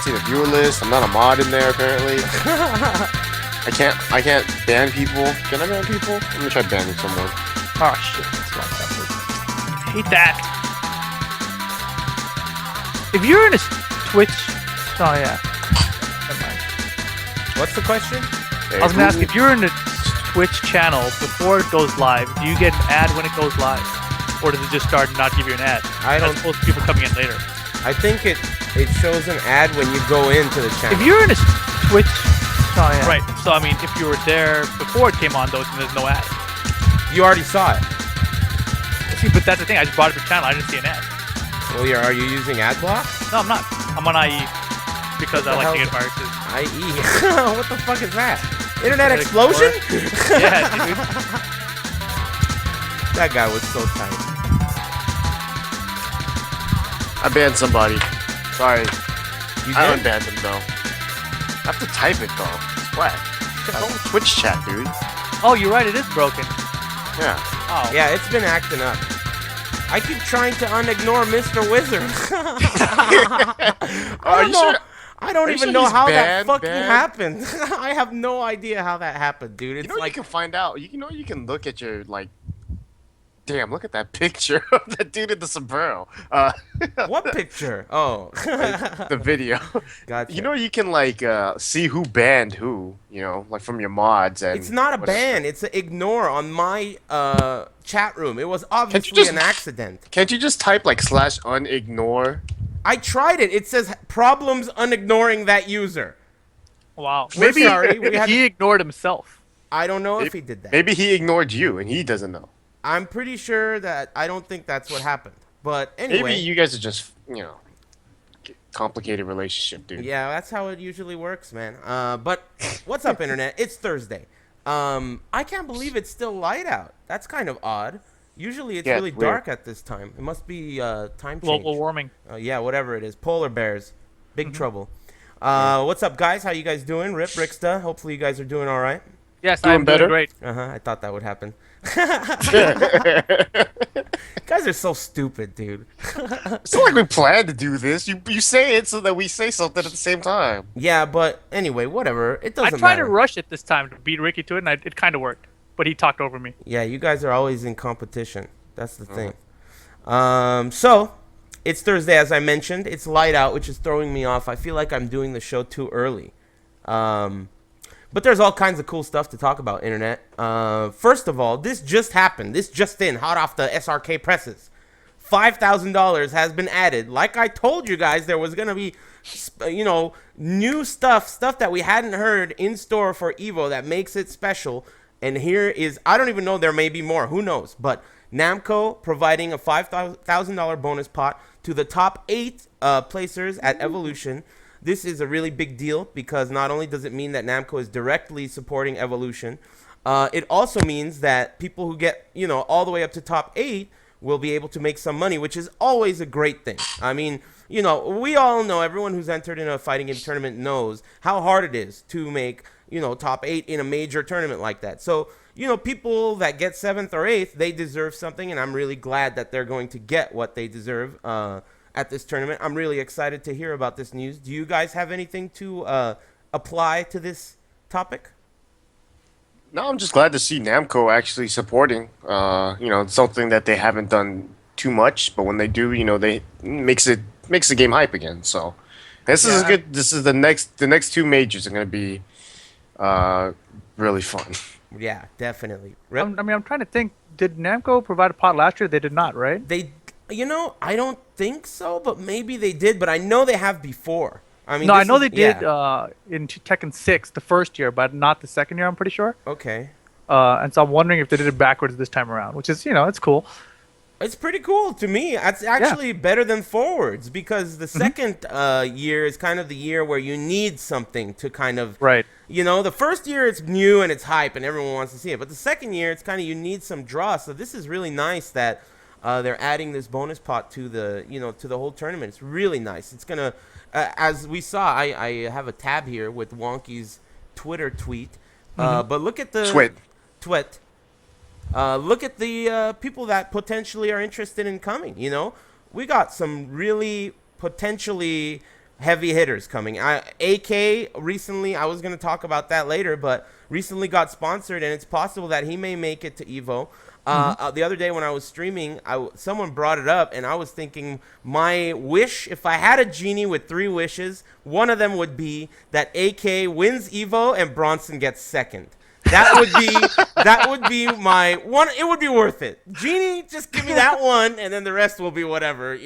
see the viewer list. I'm not a mod in there apparently. I can't ban people. Can I ban people? Let me try banning someone. Oh shit, that's wrong effort. Hate that. If you're in a Twitch, oh yeah. Never mind. What's the question? I was gonna ask if you're in a Twitch channel before it goes live, do you get an ad when it goes live, or does it just start and not give you an ad? I don't. As opposed to people coming in later. I think it shows an ad when you go into the channel. If you're in a Twitch, oh yeah. Right. So I mean, if you were there before it came on, though, then there's no ad. You already saw it. See, but that's the thing. I just brought up the channel. I didn't see an ad. Well, are you using ad block? No, I'm not. I'm on IE because I like to get viruses. IE? What the fuck is that? Internet explosion? Yeah, dude. That guy was so tight. I banned somebody. Sorry. You I did? unbanned them though. I have to type it though. It's whack. It's Twitch chat, dude. Oh, you're right. It is broken. Yeah. Oh. Yeah, it's been acting up. I keep trying to unignore Mr. Wizard. Are you sure? I don't Are you even sure know he's how that banned? fucking Banned? happened. I have no idea how that happened, dude. It's You know like you can find out. You know you can look at your like. Damn! Look at that picture of that dude in the sombrero. what picture? Oh, the video. Gotcha. You know you can like see who banned who. You know, like from your mods and. It's not a ban. It's an ignore on my chat room. It was obviously an accident. Can't you just type like /unignore? I tried it. It says problems unignoring that user. Wow. We're Maybe sorry, he ignored himself. I don't know if he did that. Maybe he ignored you and he doesn't know. I'm pretty sure that I don't think that's what happened. But anyway. Maybe you guys are just, complicated relationship, dude. Yeah, that's how it usually works, man. But what's up, Internet? It's Thursday. I can't believe it's still light out. That's kind of odd. Usually it's really dark at this time. It must be time change. Global warming. Yeah, whatever it is. Polar bears. Big trouble. What's up, guys? How you guys doing? Rip, Ricksta. Hopefully you guys are doing all right. Yes, I'm doing great. I thought that would happen. Guys are so stupid, dude. It's not like we planned to do this. You say it so that we say something at the same time. Yeah, but anyway, whatever. It doesn't matter. I tried to rush it this time to beat Ricky to it, and it kind of worked. But he talked over me. Yeah, you guys are always in competition. That's the thing. So, it's Thursday, as I mentioned. It's light out, which is throwing me off. I feel like I'm doing the show too early. But there's all kinds of cool stuff to talk about, Internet. First of all, this just happened. This just in, hot off the SRK presses. $5,000 has been added. Like I told you guys, there was going to be, new stuff that we hadn't heard in store for EVO that makes it special. And here is, I don't even know, there may be more. Who knows? But Namco providing a $5,000 bonus pot to the top 8 placers at Evolution. This is a really big deal because not only does it mean that Namco is directly supporting Evolution, it also means that people who get, all the way up to top 8 will be able to make some money, which is always a great thing. I mean, we all know, everyone who's entered in a fighting game tournament knows how hard it is to make, top 8 in a major tournament like that. So, people that get 7th or 8th, they deserve something, and I'm really glad that they're going to get what they deserve at this tournament. I'm really excited to hear about this news. Do you guys have anything to apply to this topic? No, I'm just glad to see Namco actually supporting, something that they haven't done too much, but when they do, they makes the game hype again. So this is good. This is the next 2 majors are going to be really fun. Yeah, definitely. I'm trying to think. Did Namco provide a pot last year? They did not, right? They, I don't think so, but maybe they did. But I know they have before. I mean, no, I know they did in Tekken 6 the first year, but not the second year. I'm pretty sure. Okay. And so I'm wondering if they did it backwards this time around, which is, it's cool. It's pretty cool to me. It's actually better than forwards because the second year is kind of the year where you need something to kind of right. The first year it's new and it's hype and everyone wants to see it, but the second year it's kind of you need some draw. So this is really nice that they're adding this bonus pot to the to the whole tournament. It's really nice. It's gonna as we saw. I have a tab here with Wonky's Twitter tweet, but look at the twit. Look at the people that potentially are interested in coming. We got some really potentially heavy hitters coming. AK recently, I was going to talk about that later, but recently got sponsored, and it's possible that he may make it to Evo. The other day when I was streaming, someone brought it up, and I was thinking my wish, if I had a genie with 3 wishes, one of them would be that AK wins Evo and Bronson gets second. That would be my one. It would be worth it. Genie, just give me that one, and then the rest will be whatever,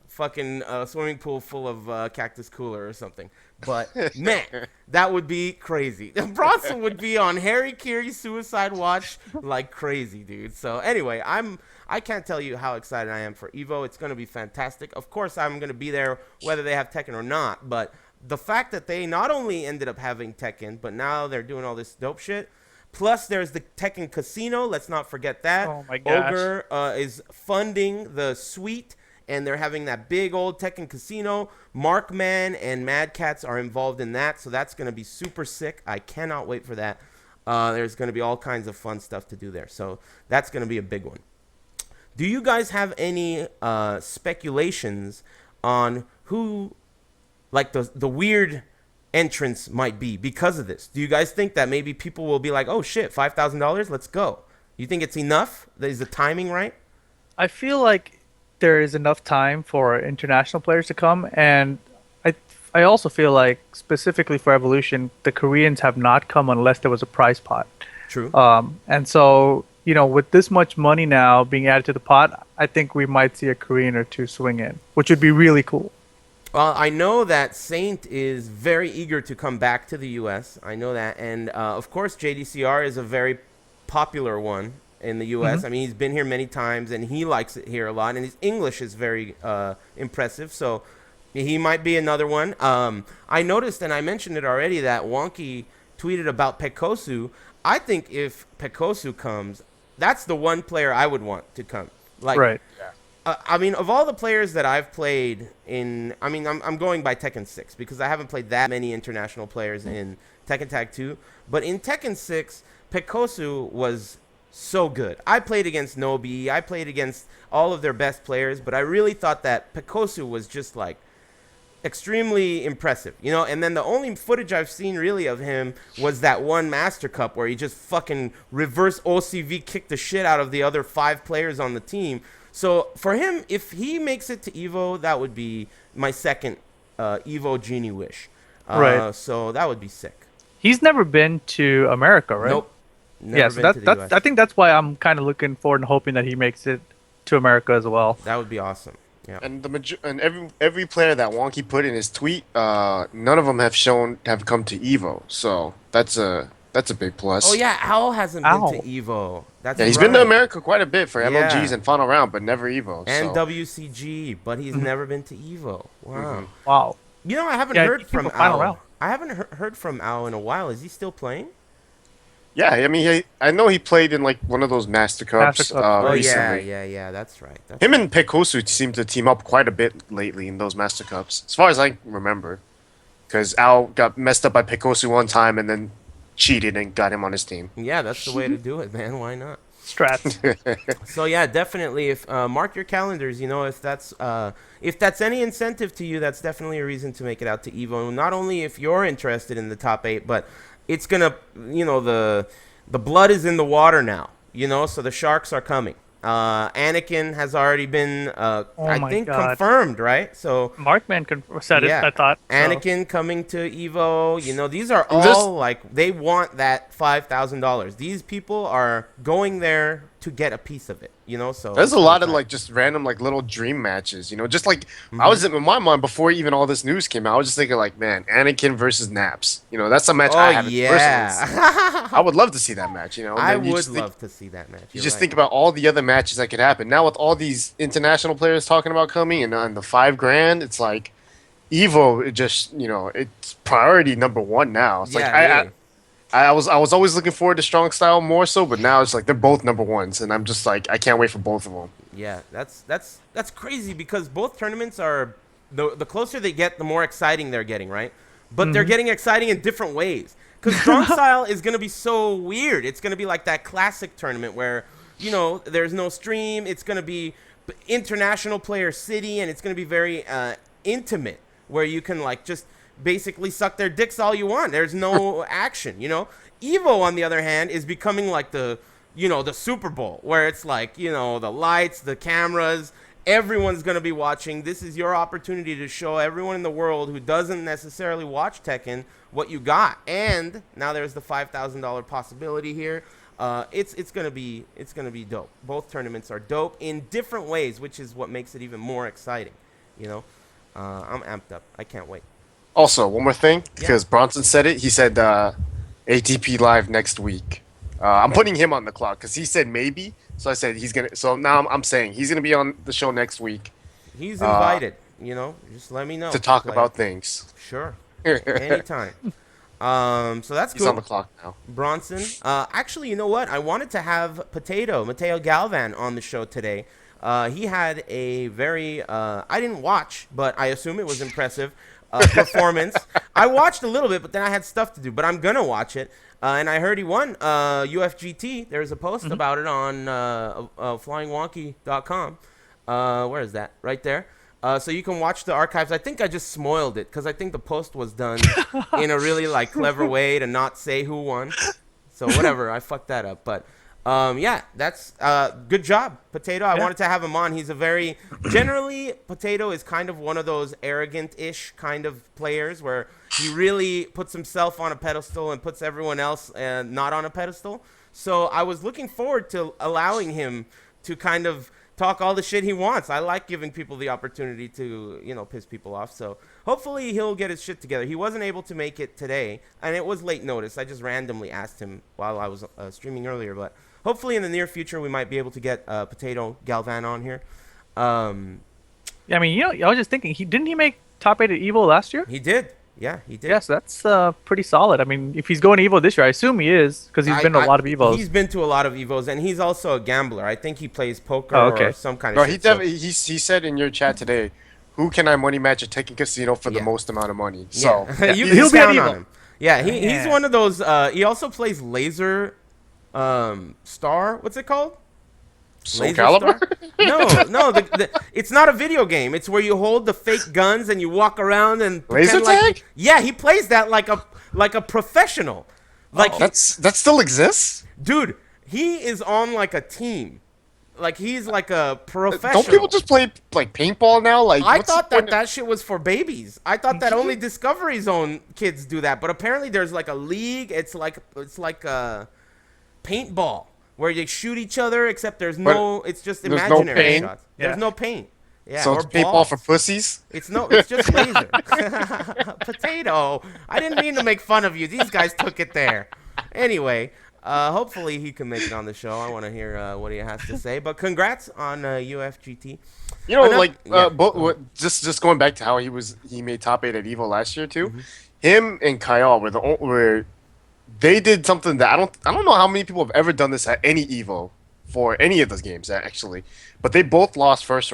fucking swimming pool full of cactus cooler or something. But man, that would be crazy. Bronson would be on Harry Carey's suicide watch like crazy, dude. So anyway, I can't tell you how excited I am for Evo. It's gonna be fantastic. Of course, I'm gonna be there whether they have Tekken or not. But the fact that they not only ended up having Tekken, but now they're doing all this dope shit. Plus, there's the Tekken Casino. Let's not forget that. Oh my gosh. Ogre is funding the suite, and they're having that big old Tekken Casino. Markman and Mad Cats are involved in that, so that's going to be super sick. I cannot wait for that. There's going to be all kinds of fun stuff to do there, so that's going to be a big one. Do you guys have any speculations on who, like the weird entrance might be because of this? Do you guys think that maybe people will be like, oh shit, $5,000, let's go? You think it's enough? Is the timing right? I feel like there is enough time for international players to come, and I also feel like specifically for Evolution, the Koreans have not come unless there was a prize pot. True. And so, with this much money now being added to the pot, I think we might see a Korean or two swing in, which would be really cool. Well, I know that Saint is very eager to come back to the U.S. I know that. And, of course, JDCR is a very popular one in the U.S. Mm-hmm. I mean, he's been here many times, and he likes it here a lot. And his English is very impressive. So he might be another one. I noticed, and I mentioned it already, that Wonky tweeted about Pekosu. I think if Pekosu comes, that's the one player I would want to come. Like, Right. I mean, of all the players that I've played I'm going by Tekken 6 because I haven't played that many international players in Tekken Tag 2. But in Tekken 6, Pekosu was so good. I played against Nobi. I played against all of their best players, but I really thought that Pekosu was just like extremely impressive, and then the only footage I've seen really of him was that one Master Cup where he just fucking reverse OCV kicked the shit out of the other 5 players on the team. So for him, if he makes it to Evo, that would be my second Evo Genie wish. Right. So that would be sick. He's never been to America, right? Nope. Yeah, so that's I think that's why I'm kind of looking forward and hoping that he makes it to America as well. That would be awesome. Yeah. And every player that Wonky put in his tweet, none of them have come to Evo. So that's a big plus. Oh yeah, Owl hasn't Owl. been to Evo. That's Yeah, he's right. been to America quite a bit for Yeah. LOGs and final round, but never Evo. And so. WCG, but he's never been to Evo. Wow. Wow. I haven't Yeah, heard he from came to final Owl. round. I haven't heard from Owl in a while. Is he still playing? Yeah, I mean, I know he played in like one of those Master Cups Master Cup. Oh recently. yeah. That's right. Him and Pekosu seem to team up quite a bit lately in those Master Cups, as far as I remember. Because Al got messed up by Pekosu one time and then cheated and got him on his team. Yeah, that's the way to do it, man. Why not? Strats. So yeah, definitely. If mark your calendars, if that's any incentive to you, that's definitely a reason to make it out to Evo. Not only if you're interested in the top 8, but it's gonna, the blood is in the water now. So the sharks are coming. Anakin has already been, I think, God. confirmed, right? So Markman said it, I thought. So. Anakin coming to Evo. These are all they want that $5,000. These people are going there to get a piece of it. So There's a lot of like just random like little dream matches. Just like I was in my mind before even all this news came out. I was just thinking like, man, Anakin versus Naps. That's a match I haven't personally seen. I would love to see that match. And I then you would just think- love to see that match. You just think about all the other matches that could happen. Now with all these international players talking about coming and on the $5,000, it's like Evo. It just it's priority number 1 now. It's like really. I was always looking forward to Strong Style more so, but now it's like they're both number 1s, and I'm just like I can't wait for both of them. Yeah, that's crazy because both tournaments are the closer they get, the more exciting they're getting, right? But they're getting exciting in different ways. Because Strong Style is gonna be so weird. It's gonna be like that classic tournament where there's no stream. It's gonna be international player city, and it's gonna be very intimate. where you can like just basically suck their dicks all you want. There's no action, you know. Evo, on the other hand, is becoming like the Super Bowl, where it's like, the lights, the cameras, everyone's going to be watching. This is your opportunity to show everyone in the world who doesn't necessarily watch Tekken what you got. And now there's the $5,000 possibility here. It's gonna be dope. Both tournaments are dope in different ways, which is what makes it even more exciting. I'm amped up. I can't wait. Also, one more thing, Yeah. because Bronson said it. He said ATP live next week. I'm putting him on the clock because he said maybe. So I said he's gonna. So now I'm saying he's gonna be on the show next week He's invited. Just let me know. to talk Player. about things. Sure, He's anytime. So that's cool. on the clock now. Bronson. Actually, you know what? I wanted to have Mateo Galvan on the show today. He had a very, I didn't watch, but I assume it was impressive, performance. I watched a little bit, but then I had stuff to do, but I'm going to watch it. And I heard he won UFGT. There's a post about it on flyingwonky.com. Where is that? Right there. So you can watch the archives. I think I just spoiled it because I think the post was done in a really like clever way to not say who won. So whatever, I fucked that up. But yeah, that's good job, Potato. I wanted to have him on. He's a very generally Potato is kind of one of those arrogant-ish kind of players where he really puts himself on a pedestal and puts everyone else not on a pedestal. So I was looking forward to allowing him to kind of talk all the shit he wants. I like giving people the opportunity to, piss people off. So hopefully he'll get his shit together. He wasn't able to make it today, and it was late notice. I just randomly asked him while I was streaming earlier. But hopefully in the near future we might be able to get Potato Galvan on here. Yeah, I mean, I was just thinking, didn't he make top 8 at Evo last year? He did. Yeah, he did. Yes, that's pretty solid. I mean, if he's going to Evo this year, I assume he is, because he's been to a lot of Evos. He's been to a lot of Evos, and he's also a gambler. I think he plays poker okay. or some kind No, of he shit. So- he said in your chat today, who can I money match at Tekken Casino for the Yeah. most amount of money? So yeah. You He'll can be count at on Evo. him. Yeah, he's Yeah. one of those. He also plays Laser Star. What's it called? Soul Laser Calibur? Star? No. It's not a video game. It's where you hold the fake guns and you walk around and Laser pretend like- tag? Yeah, he plays that like a professional. Like That still exists? dude, he is on like a team. Like he's like a professional. Don't people just play like paintball now? Like I what's the thought point that shit was for babies. I thought that only Discovery Zone kids do that, but apparently there's like a league. It's like a paintball where you shoot each other, except there's no. It's just there's no imaginary paint? shots. Yeah. There's no paint. Yeah, So or it's paintball balls. for pussies? It's just laser. Potato. I didn't mean to make fun of you. These guys took it there. Anyway, hopefully he can make it on the show. I want to hear what he has to say. But congrats on UFGT. You know, Another- like yeah. just going back to how he made top 8 at Evo last year too. Mm-hmm. Him and Kyle were they did something that I don't know how many people have ever done this at any Evo for any of those games actually, but they both lost first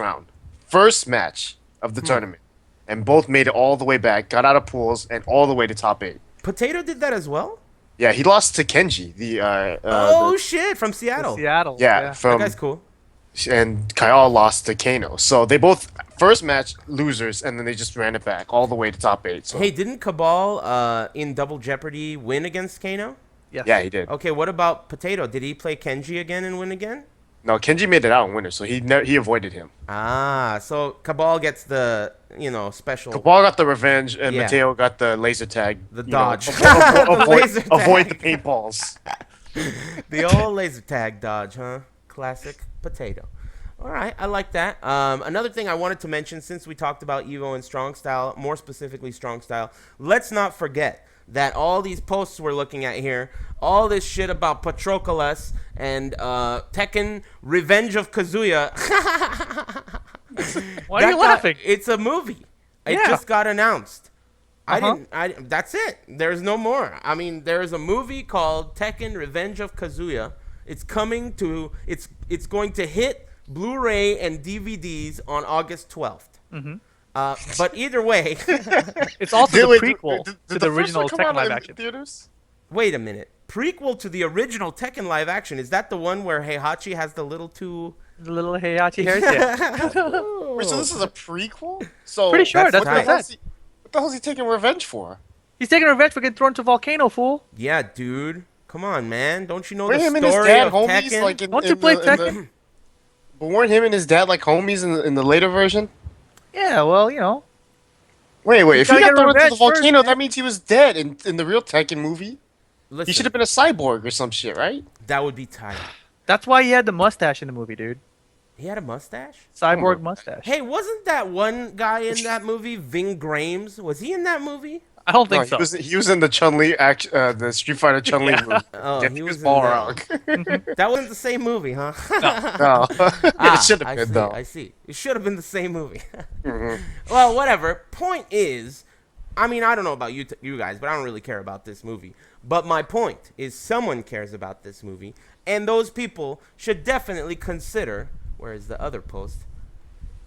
match of the tournament, and both made it all the way back, got out of pools, and all the way to top 8. Potato did that as well? Yeah, he lost to Kenji, Shit, from Seattle. Seattle. yeah, That from guy's cool. and Kyle lost to Kano. So they both first match losers, and then they just ran it back all the way to top 8. So Hey, didn't Cabal in Double Jeopardy win against Kano? Yes. yeah, he did. Okay, what about Potato? Did he play Kenji again and win again? No, Kenji made it out in winner, so he avoided him. Ah, so Cabal gets the, special. Cabal got the revenge, and Yeah. Mateo got the laser tag. The you know, dodge. avoid, The laser avoid the tag. paintballs. The old laser tag dodge, huh? Classic Potato. All right, I like that. Another thing I wanted to mention, since we talked about Evo and Strong Style, more specifically Strong Style, let's not forget that all these posts we're looking at here, all this shit about Patroclus and Tekken Revenge of Kazuya. Why are you laughing? It's a movie. It Yeah. just got announced. Uh-huh. That's it. There's no more. I mean, there's a movie called Tekken Revenge of Kazuya. It's coming to, it's going to hit Blu-ray and DVDs on August 12th. Mm-hmm. But either way, It's also Did- the wait, prequel did to the first original one come Tekken out live in action. theaters? wait a minute. Prequel to the original Tekken live action. Is that the one where Heihachi has the little two? The little Heihachi hairs. Yeah. Wait, so this is a prequel? So Pretty sure, that's that's what tight. it said. What the hell is he taking revenge for? He's taking revenge for getting thrown into a volcano, fool. Yeah, dude. Come on, man. Don't you know Weren't the him and his story dad of homies Tekken? like in, Don't you in play the in Tekken? the? But weren't him and his dad like homies in the later version? Yeah, well, Wait. you If he gotta got get thrown into the revenge first, volcano, man. that means he was dead in the real Tekken movie. He should Listen, have been a cyborg or some shit, right? that would be tight. That's why he had the mustache in the movie, dude. He had a mustache? Cyborg mustache. Hey, wasn't that one guy in that movie, Ving Grames? Was he in that movie? I don't No, think so. he was in the Chun-Li the Street Fighter Chun-Li Yeah. movie. Oh, Yeah, he was in Balrog. That wasn't the same movie, huh? No, Ah, it should have I been see, though. I see. It should have been the same movie. Mhm. Well, whatever. Point is, I mean, I don't know about you guys, but I don't really care about this movie. But my point is, someone cares about this movie, and those people should definitely consider. Where is the other post?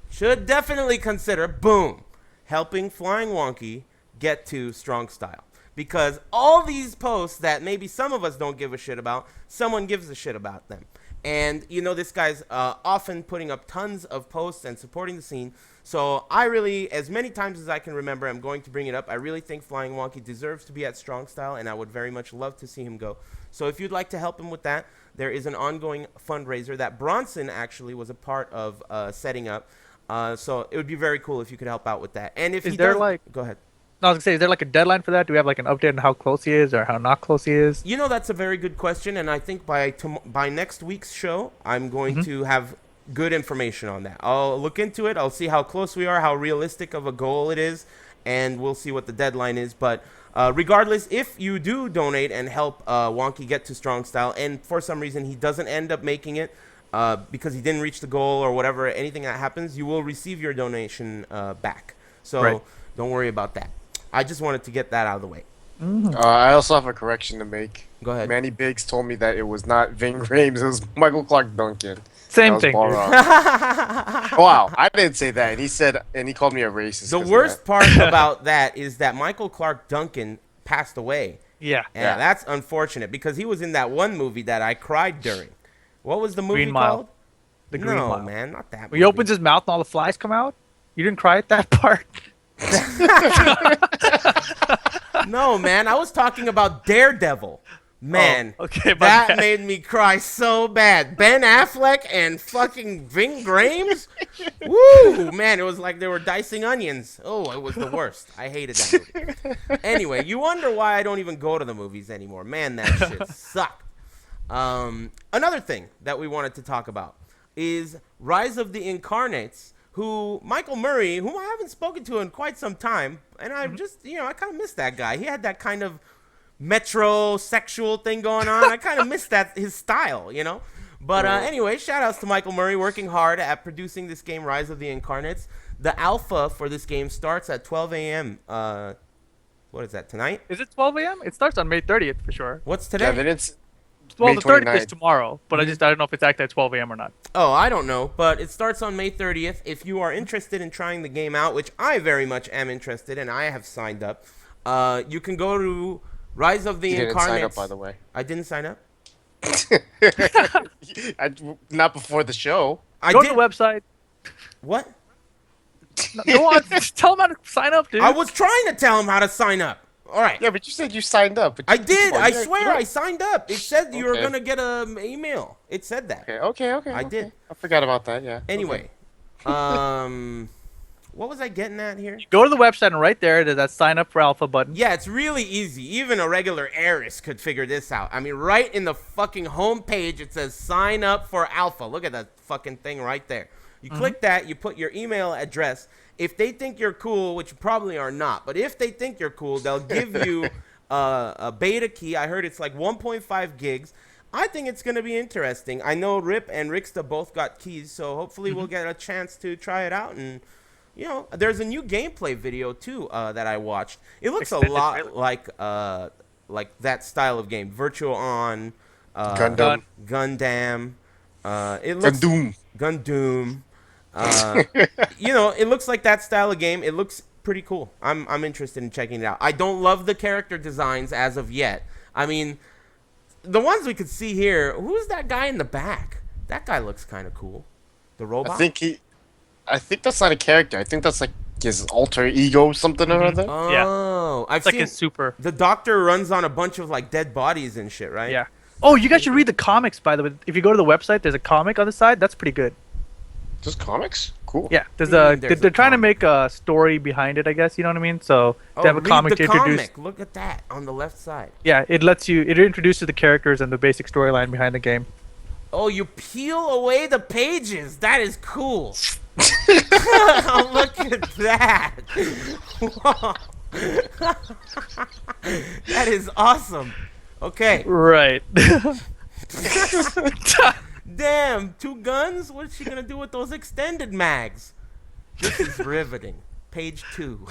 Should definitely consider, boom, helping Flying Wonky get to Strong Style. Because all these posts that maybe some of us don't give a shit about, someone gives a shit about them. And, this guy's often putting up tons of posts and supporting the scene. So I really, as many times as I can remember, I'm going to bring it up. I really think Flying Wonky deserves to be at Strong Style, and I would very much love to see him go. So if you'd like to help him with that, there is an ongoing fundraiser that Bronson actually was a part of setting up. So it would be very cool if you could help out with that. And if Is he there, does, like- go ahead. No, I was gonna say, is there like a deadline for that? Do we have like an update on how close he is or how not close he is? That's a very good question, and I think by next week's show, I'm going to have good information on that. I'll look into it. I'll see how close we are, how realistic of a goal it is, and we'll see what the deadline is. But regardless, if you do donate and help Wonky get to Strong Style, and for some reason he doesn't end up making it because he didn't reach the goal or whatever, anything that happens, you will receive your donation back. So Right. don't worry about that. I just wanted to get that out of the way. I also have a correction to make. Go ahead. Manny Biggs told me that it was not Ving Rhames, it was Michael Clark Duncan. Same That was thing, dude. Balrog. Wow, I didn't say that. And he called me a racist. The 'cause of worst that. part about that is that Michael Clark Duncan passed away. Yeah. And Yeah. that's unfortunate because he was in that one movie that I cried during. What was the movie Green Mile. called? The Green No, Mile. man, not that When he opens his mouth and all the flies come out? You didn't cry at that part? No, man, I was talking about Daredevil. Man, Oh, okay, my that bad. made me cry so bad. Ben Affleck and fucking Ving Rhames? Woo, man, it was like they were dicing onions. Oh, it was the worst. I hated that movie. Anyway, you wonder why I don't even go to the movies anymore. Man, that shit sucked. Another thing that we wanted to talk about is Rise of the Incarnates, who Michael Murray, whom I haven't spoken to in quite some time, and I just, I kind of miss that guy. He had that kind of metrosexual thing going on. I kind of miss his style. But anyway, shout outs to Michael Murray working hard at producing this game, Rise of the Incarnates. The alpha for this game starts at 12 a.m. What is that, tonight? Is it 12 a.m.? It starts on May 30th for sure. What's today? Kevin, it's Well, May the 30th is 29th. tomorrow, but I don't know if it's active at 12 a.m. or not. Oh, I don't know, but it starts on May 30th. If you are interested in trying the game out, which I very much am interested in, I have signed up, you can go to Rise of the You didn't Incarnates. sign up, by the way. I didn't sign up? Not before the show. I Go did. to the website. What? Go on. Tell them how to sign up, dude. I was trying to tell him how to sign up. All right. Yeah, but you said you signed up. But I did. come on, I you- swear I signed up. It said you were Okay. going to get an email. It said that. Okay. I okay. did. I forgot about that. Yeah. Anyway, what was I getting at here? Go to the website and right there, there's that sign up for alpha button. Yeah, it's really easy. Even a regular heiress could figure this out. I mean, right in the fucking home page, it says sign up for alpha. Look at that fucking thing right there. You click that, you put your email address. If they think you're cool, which you probably are not, but if they think you're cool, they'll give you a beta key. I heard it's like 1.5 gigs. I think it's going to be interesting. I know Rip and Ricksta both got keys, so hopefully we'll get a chance to try it out. And, there's a new gameplay video, too, that I watched. It looks Extended a lot trailer. like that style of game. Virtual On, Gundam. Gundam. It looks Gundam. Gundam. It looks like that style of game. It looks pretty cool. I'm interested in checking it out. I don't love the character designs as of yet. I mean, the ones we could see here. Who's that guy in the back? That guy looks kind of cool. The robot. I think that's not a character. I think that's like his alter ego, something or other. Yeah. Oh, I've It's like seen his super. the Doctor runs on a bunch of like dead bodies and shit, right? Yeah. Oh, you guys should read the comics, by the way. If you go to the website, there's a comic on the side. That's pretty good. Just comics? Cool. Yeah, there's What do you a mean there's they're a trying to comic? make a story behind it, I guess. You know what I mean? So Oh, they have a read comic the to introduce. comic. Look at that on the left side. Yeah, it introduces the characters and the basic storyline behind the game. Oh, you peel away the pages. That is cool. Oh, look at that. Wow. That is awesome. Okay. Right. Damn, 2 guns? What is she gonna do with those extended mags? This is riveting. Page 2.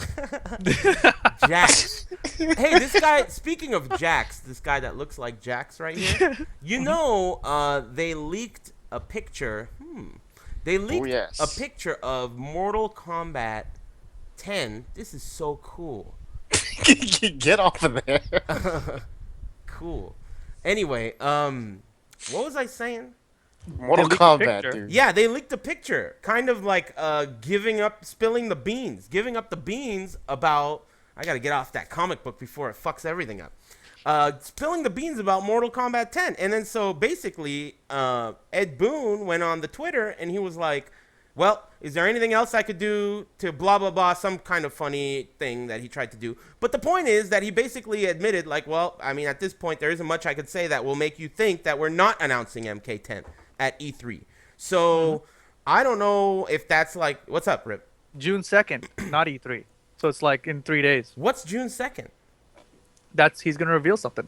Jax. Hey, this guy, speaking of Jax, this guy that looks like Jax right here, you know, they leaked a picture. They leaked yes. a picture of Mortal Kombat 10. This is so cool. Get off of there. Cool. Anyway, what was I saying? Mortal leaked the Kombat, picture. dude. Yeah, they leaked a picture, kind of like spilling the beans, giving up the beans about. I gotta get off that comic book before it fucks everything up. Spilling the beans about Mortal Kombat 10, and then so basically, Ed Boon went on the Twitter and he was like, "Well, is there anything else I could do to blah blah blah?" Some kind of funny thing that he tried to do. But the point is that he basically admitted, like, well, I mean, at this point, there isn't much I could say that will make you think that we're not announcing MK10 at E3. So I don't know if that's like, what's up, Rip? June 2nd, not E3. So it's like in 3 days. What's June 2nd? He's gonna reveal something.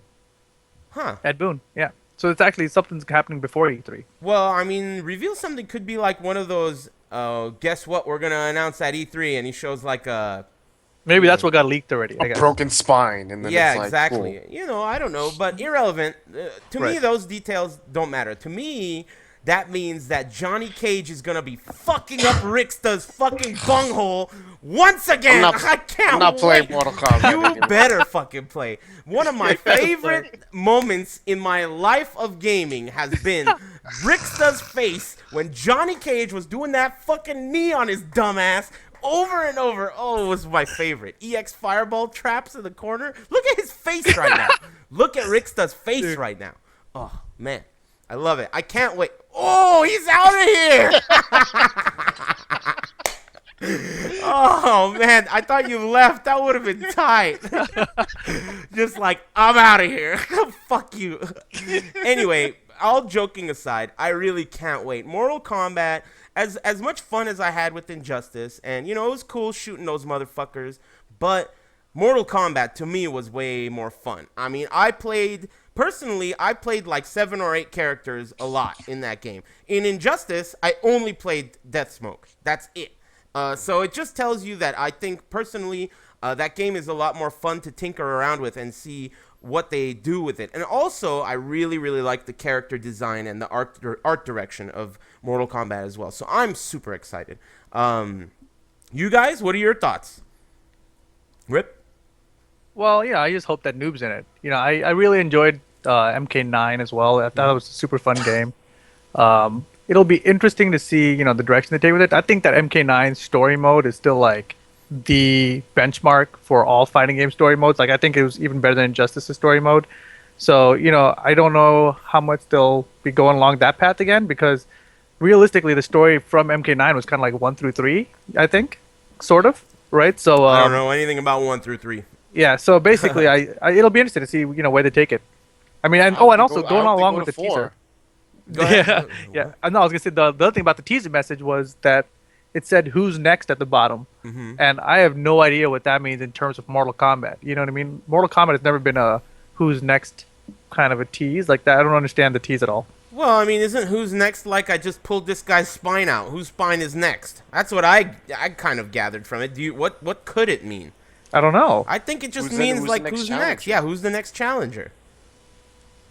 Huh. Ed Boon. Yeah. So it's actually something's happening before E3. Well, I mean, reveal something could be like one of those, guess what, we're going to announce at E3, and he shows like a... Maybe that's what got leaked already. I A guess. broken spine, and then Yeah, it's like, exactly. cool. You know, I don't know, but irrelevant. To me, Right. those details don't matter. To me, that means that Johnny Cage is gonna be fucking up Ricksta's fucking bunghole once again. I can't I'm not playing wait. Mortal Kombat You anymore. better fucking play. One of my favorite moments in my life of gaming has been Ricksta's face when Johnny Cage was doing that fucking knee on his dumbass over and over. Oh, it was my favorite. EX fireball traps in the corner. Look at his face right now. Look at Ricksta's face right now. Oh, man. I love it. I can't wait. Oh, he's out of here. Oh, man. I thought you left. That would have been tight. Just like, I'm out of here. Fuck you. Anyway, all joking aside, I really can't wait. Mortal Kombat, as much fun as I had with Injustice, and, you know, it was cool shooting those motherfuckers, but Mortal Kombat, to me, was way more fun. I mean, personally, I played like 7 or 8 characters a lot in that game. In Injustice, I only played Deathstroke. That's it. So it just tells you that I think, personally, that game is a lot more fun to tinker around with and see what they do with it. And also, I really, really like the character design and the art direction of Mortal Kombat as well. So I'm super excited. You guys, what are your thoughts? Rip? Well, yeah, I just hope that Noob's in it. You know, I really enjoyed MK9 as well. I thought it was a super fun game. It'll be interesting to see, you know, the direction they take with it. I think that MK9 story mode is still like the benchmark for all fighting game story modes. Like, I think it was even better than Injustice's story mode. So, you know, I don't know how much they'll be going along that path again, because realistically, the story from MK9 was kind of like 1 through 3, I think, sort of, right? So I don't know anything about 1 through 3. yeah, so basically, it'll be interesting to see, you know, where they take it. I mean, and also going along with the teaser. Go ahead. Yeah. No, I was gonna say the other thing about the teaser message was that it said "Who's next" at the bottom, and I have no idea what that means in terms of Mortal Kombat. You know what I mean? Mortal Kombat has never been a "Who's next" kind of a tease like that. I don't understand the tease at all. Well, I mean, isn't who's next like I just pulled this guy's spine out? Whose spine is next? That's what I kind of gathered from it. What could it mean? I don't know. I think it just Who's means the like next who's challenger? next? Yeah, who's the next challenger?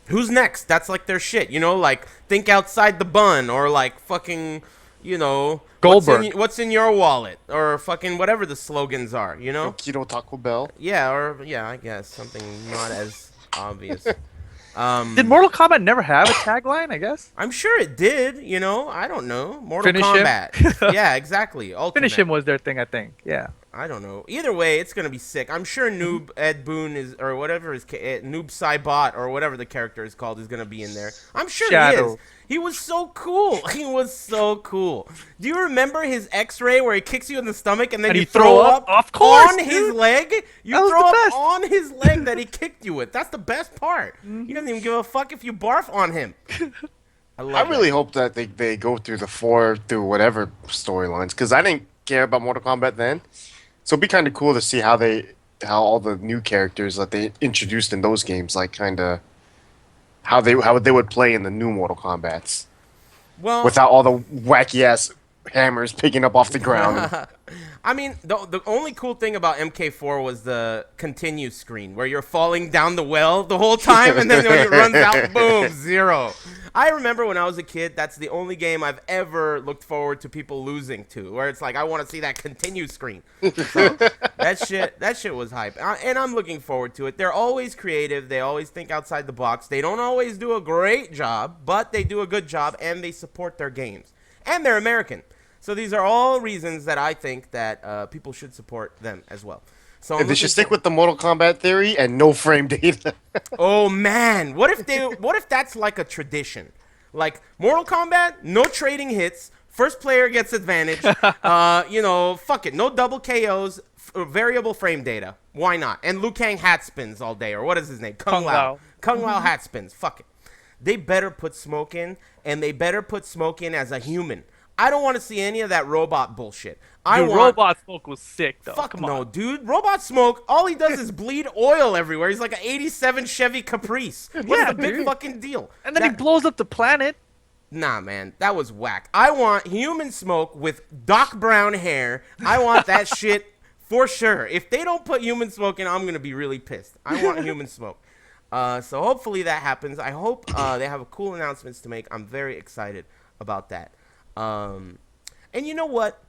Who's next? That's like their shit, you know, like think outside the bun, or like fucking, you know, Goldberg. What's in your wallet, or fucking whatever the slogans are, you know? Keto Taco Bell. Yeah, I guess something not as obvious. Did Mortal Kombat never have a tagline? I guess. I'm sure it did, you know. I don't know. Mortal Finish him. Kombat. Yeah, exactly. Ultimate. Finish him was their thing, I think. Yeah. I don't know. Either way, it's gonna be sick. I'm sure Noob Ed Boon is, or whatever his Noob Saibot or whatever the character is called, is gonna be in there. I'm sure he is. Shadow. He was so cool. He was so cool. Do you remember his X-ray where he kicks you in the stomach and then And you you throw up Of course, on his dude. leg? You That was throw the up best. on his leg that he kicked you with. That's the best part. He doesn't even give a fuck if you barf on him. I I love really that. hope that they go through the four through whatever storylines because I didn't care about Mortal Kombat then, so it'd be kind of cool to see how all the new characters that they introduced in those games like kind of how they would play in the new Mortal Kombat's Well, without all the wacky ass hammers picking up off the ground. I mean, the only cool thing about MK4 was the continue screen where you're falling down the well the whole time, and then when it runs out, boom, 0. I remember when I was a kid, that's the only game I've ever looked forward to people losing to, where it's like I want to see that continue screen. So that shit was hype, and I'm looking forward to it. They're always creative. They always think outside the box. They don't always do a great job, but they do a good job, and they support their games, and they're American. So these are all reasons that I think that people should support them as well. So And they should stick with the Mortal Kombat theory and no frame data. Oh man, what if that's like a tradition? Like Mortal Kombat, no trading hits, first player gets advantage. Fuck it, no double KOs, variable frame data. Why not? And Liu Kang hat spins all day, or what is his name? Kung Kung Lao. Lao. Kung Lao hat spins. Fuck it. They better put Smoke in, and they better put Smoke in as a human. I don't want to see any of that robot bullshit. Dude, Robot Smoke was sick, though. Fuck Come no, on. dude. Robot Smoke, all he does is bleed oil everywhere. He's like an 87 Chevy Caprice. What's Yeah, the big dude. fucking deal? And then he blows up the planet. Nah, man, that was whack. I want human Smoke with Doc Brown hair. I want that shit for sure. If they don't put human Smoke in, I'm going to be really pissed. I want human Smoke. So hopefully that happens. I hope they have cool announcements to make. I'm very excited about that. And you know what?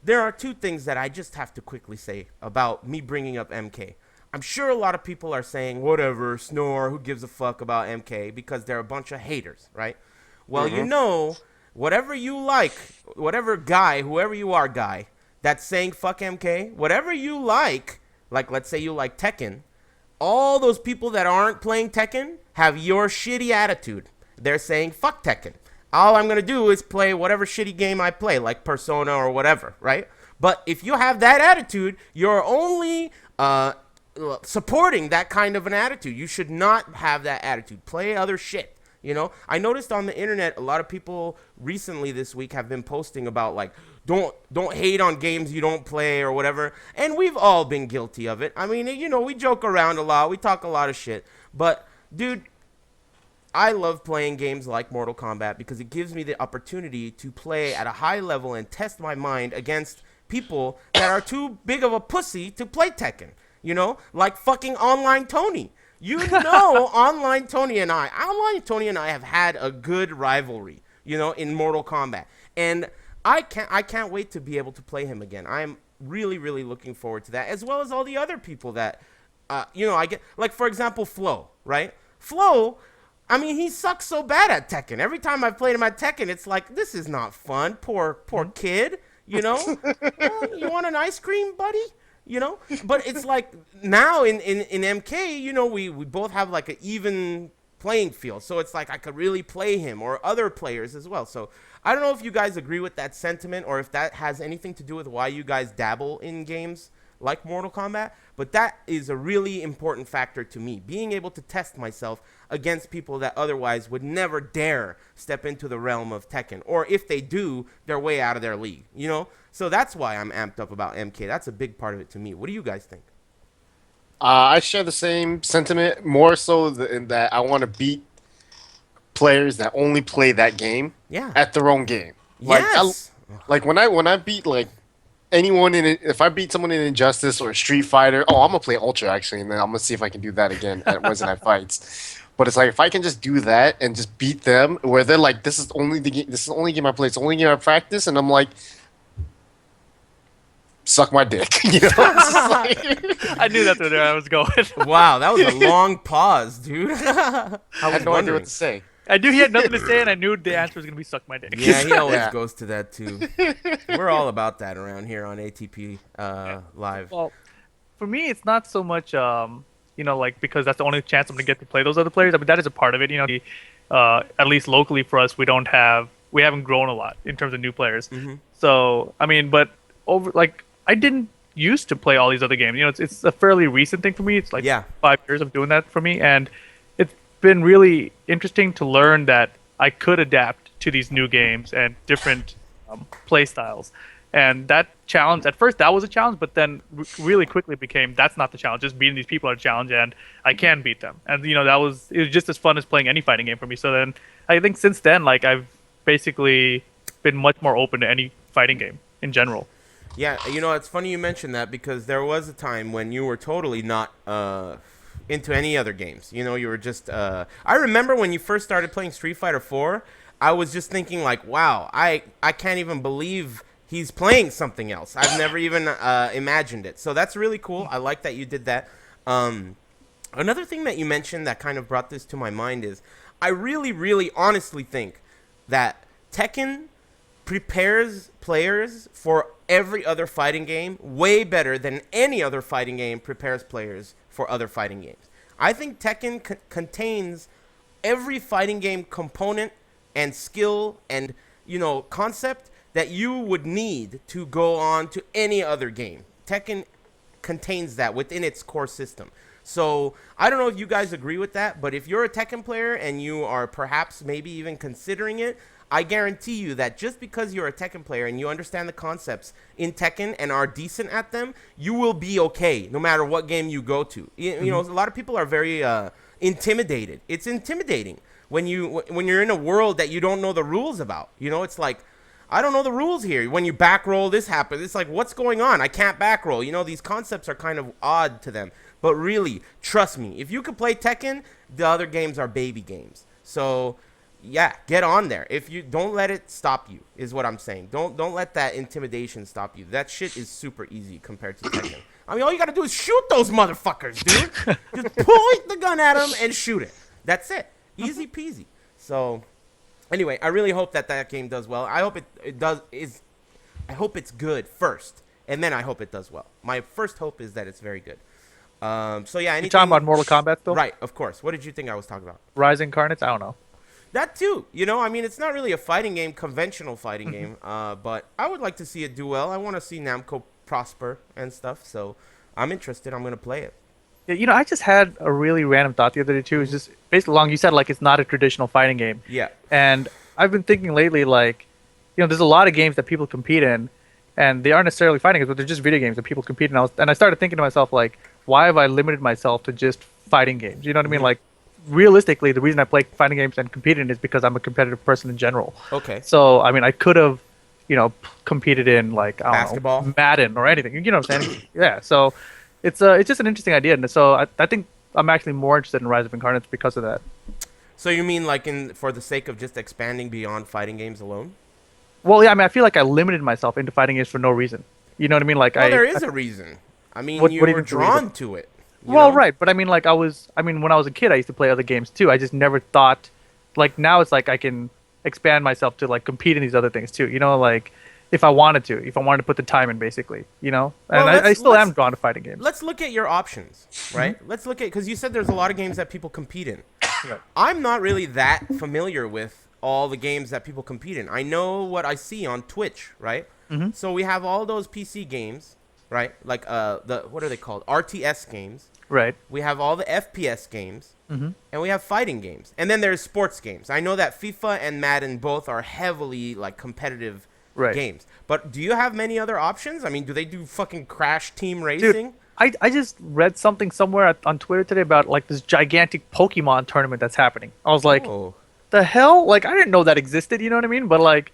There are two things that I just have to quickly say about me bringing up MK. I'm sure a lot of people are saying, whatever, snore, who gives a fuck about MK, because they're a bunch of haters, right? Well, you know, whatever you like, whatever guy, whoever you are guy, that's saying fuck MK, whatever you like let's say you like Tekken, all those people that aren't playing Tekken have your shitty attitude. They're saying fuck Tekken. All I'm going to do is play whatever shitty game I play, like Persona or whatever, right? But if you have that attitude, you're only supporting that kind of an attitude. You should not have that attitude. Play other shit. You know, I noticed on the internet a lot of people recently this week have been posting about like don't hate on games you don't play or whatever, and we've all been guilty of it. I mean, you know, we joke around a lot, we talk a lot of shit, but dude, I love playing games like Mortal Kombat because it gives me the opportunity to play at a high level and test my mind against people that are too big of a pussy to play Tekken. You know, like fucking Online Tony. You know, Online Tony and I have had a good rivalry, you know, in Mortal Kombat. And I can't wait to be able to play him again. I'm really, really looking forward to that, as well as all the other people that, I get, like, for example, Flo, right? Flo, I mean, he sucks so bad at Tekken. Every time I've played him at Tekken, it's like, this is not fun. Poor kid, you know? You want an ice cream, buddy? You know? But it's like, now in MK, you know, we both have like an even playing field. So it's like I could really play him or other players as well. So I don't know if you guys agree with that sentiment or if that has anything to do with why you guys dabble in games like Mortal Kombat, but that is a really important factor to me, being able to test myself against people that otherwise would never dare step into the realm of Tekken, or if they do, they're way out of their league, you know? So that's why I'm amped up about MK. That's a big part of it to me. What do you guys think? I share the same sentiment, more so in that I want to beat players that only play that game Yeah. at their own game. Like, Yes. like when I beat like anyone in it, if I beat someone in Injustice or Street Fighter, I'm gonna play Ultra actually, and then I'm gonna see if I can do that again at Wednesday Night Fights. But it's like if I can just do that and just beat them, where they're like, "This is only the game. This is the only game I play. It's the only game I practice," and I'm like, "Suck my dick," you know? It's just like- I knew that's where I was going. Wow, that was a long pause, dude. I had no idea what to say. I knew he had nothing to say, and I knew the answer was gonna be suck my dick. Yeah, he always Yeah. goes to that too. We're all about that around here on ATP Live. Well, for me, it's not so much, like because that's the only chance I'm gonna get to play those other players. I mean, that is a part of it. At least locally for us, we haven't grown a lot in terms of new players. So, I mean, but I didn't used to play all these other games. It's a fairly recent thing for me. It's like Yeah. 5 years of doing that for me, and it's been really interesting to learn that I could adapt to these new games and different play styles. And that challenge, at first, that was a challenge, but then really quickly became that's not the challenge. Just beating these people are a challenge, and I can beat them. And it was just as fun as playing any fighting game for me. So then, I think since then, like I've basically been much more open to any fighting game in general. Yeah, it's funny you mentioned that because there was a time when you were totally not into any other games. You were just. I remember when you first started playing Street Fighter 4, I was just thinking like, wow, I can't even believe he's playing something else. I've never even imagined it. So that's really cool. I like that you did that. Another thing that you mentioned that kind of brought this to my mind is I really, really honestly think that Tekken prepares players for every other fighting game way better than any other fighting game prepares players for other fighting games. I think Tekken contains every fighting game component and skill and concept that you would need to go on to any other game. Tekken contains that within its core system. So I don't know if you guys agree with that, but if you're a Tekken player and you are perhaps maybe even considering it, I guarantee you that just because you're a Tekken player and you understand the concepts in Tekken and are decent at them, you will be okay no matter what game you go to. A lot of people are very intimidated. It's intimidating when you're in a world that you don't know the rules about. It's like, I don't know the rules here. When you back roll, this happens. It's like, what's going on? I can't back roll. These concepts are kind of odd to them. But really, trust me, if you can play Tekken, the other games are baby games. So yeah, get on there. If you don't let it stop you, is what I'm saying. Don't let that intimidation stop you. That shit is super easy compared to Tekken. I mean, all you gotta do is shoot those motherfuckers, dude. Just point the gun at them and shoot it. That's it. Easy peasy. So, anyway, I really hope that game does well. I hope it does. I hope it's good first, and then I hope it does well. My first hope is that it's very good. So yeah, anything. You talking about Mortal Kombat though? Right, of course. What did you think I was talking about? Rise Incarnates? I don't know. That too. I mean, it's not really a fighting game, conventional fighting game, but I would like to see it do well. I want to see Namco prosper and stuff, so I'm interested. I'm going to play it. Yeah, I just had a really random thought the other day too. It's just basically along you said like it's not a traditional fighting game. Yeah. And I've been thinking lately like, there's a lot of games that people compete in, and they aren't necessarily fighting games, but they're just video games that people compete in. And I started thinking to myself like, why have I limited myself to just fighting games? You know what I mean? Like, realistically, the reason I play fighting games and compete in is because I'm a competitive person in general. Okay. So, I mean, I could have, competed in like Basketball? I don't know, Madden or anything. You know what I'm saying? Yeah. So, it's just an interesting idea, and so I think I'm actually more interested in Rise of Incarnates because of that. So you mean like for the sake of just expanding beyond fighting games alone? Well, yeah. I mean, I feel like I limited myself into fighting games for no reason. You know what I mean? Like, Well, there is a reason. I mean, What you do you were think's the reason? drawn to it. Well, right, but I mean, like when I was a kid, I used to play other games too. I just never thought, like now it's like I can expand myself to like compete in these other things too. Like if I wanted to put the time in, basically, And Well, I still am drawn to fighting games. Let's look at your options, right? Let's look at, because you said there's a lot of games that people compete in. Right. I'm not really that familiar with all the games that people compete in. I know what I see on Twitch, right? So we have all those PC games, right? Like what are they called? RTS games. Right. We have all the FPS games, and we have fighting games, and then there's sports games. I know that FIFA and Madden both are heavily like competitive games. But do you have many other options? I mean, do they do fucking Crash Team Racing? Dude, I just read something somewhere on Twitter today about like this gigantic Pokemon tournament that's happening. I was like, Oh. the hell? Like I didn't know that existed. You know what I mean? But like,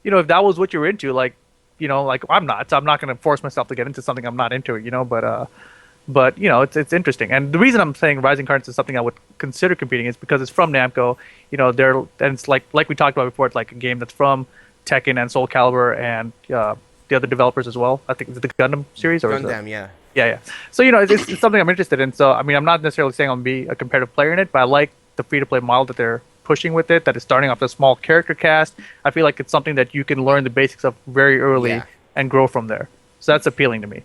if that was what you're into, like, like I'm not. So I'm not going to force myself to get into something I'm not into. But it's interesting, and the reason I'm saying Rising Incarnates is something I would consider competing is because it's from Namco. And it's like we talked about before. It's like a game that's from Tekken and Soul Calibur and the other developers as well. I think it's the Gundam series or is it- Gundam, yeah. Yeah. So it's something I'm interested in. So I mean, I'm not necessarily saying I'm gonna be a competitive player in it, but I like the free to play model that they're pushing with it, that is starting off a small character cast. I feel like it's something that you can learn the basics of very early Yeah. and grow from there. So that's appealing to me.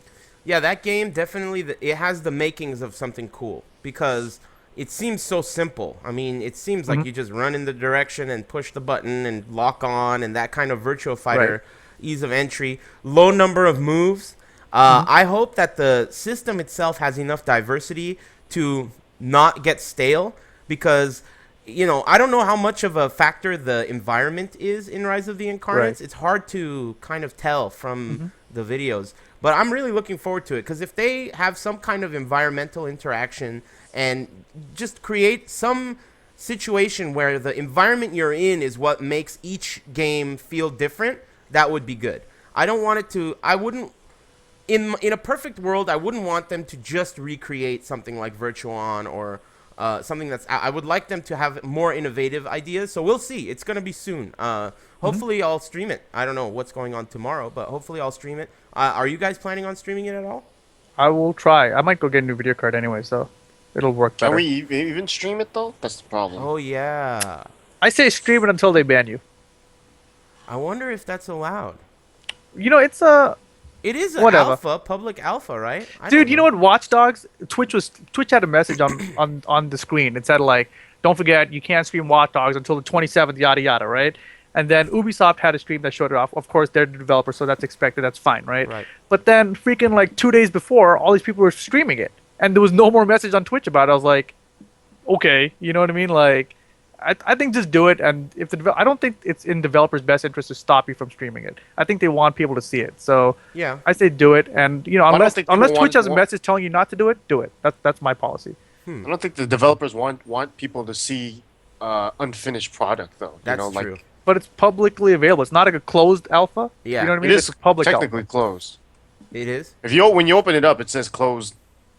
Yeah, that game definitely it has the makings of something cool because it seems so simple. I mean, it seems like you just run in the direction and push the button and lock on and that kind of Virtua Fighter ease of entry, low number of moves. I hope that the system itself has enough diversity to not get stale because I don't know how much of a factor the environment is in Rise of the Incarnates. Right. It's hard to kind of tell from the videos. But I'm really looking forward to it because if they have some kind of environmental interaction and just create some situation where the environment you're in is what makes each game feel different, that would be good. I don't want it to. I wouldn't. In a perfect world, I wouldn't want them to just recreate something like Virtuon or something that's. I would like them to have more innovative ideas. So we'll see. It's gonna be soon. Hopefully, I'll stream it. I don't know what's going on tomorrow, but hopefully, I'll stream it. Are you guys planning on streaming it at all? I will try. I might go get a new video card anyway, so it'll work better. Can we even stream it though? That's the problem. Oh yeah. I say stream it until they ban you. I wonder if that's allowed. It's a It is an Whatever. alpha, public alpha, right? I dude. don't You know what? Watch Dogs. Twitch had a message on the screen. It said like, don't forget you can't stream Watch Dogs until the 27th. Yada yada. Right. And then Ubisoft had a stream that showed it off. Of course, they're the developer, so that's expected. That's fine, right? Right. But then, freaking like 2 days before, all these people were streaming it, and there was no more message on Twitch about it. I was like, okay, you know what I mean? Like, I think just do it. And if I don't think it's in developers' best interest to stop you from streaming it. I think they want people to see it. So Yeah. I say do it. And don't unless think people Twitch has a want- message telling you not to do it, do it. That's my policy. I don't think the developers want people to see unfinished product though. That's like, true. But it's publicly available. It's not like a closed alpha. Yeah. You know what I mean? It It's is a public technically alpha. closed. It is. When you open it up, it says closed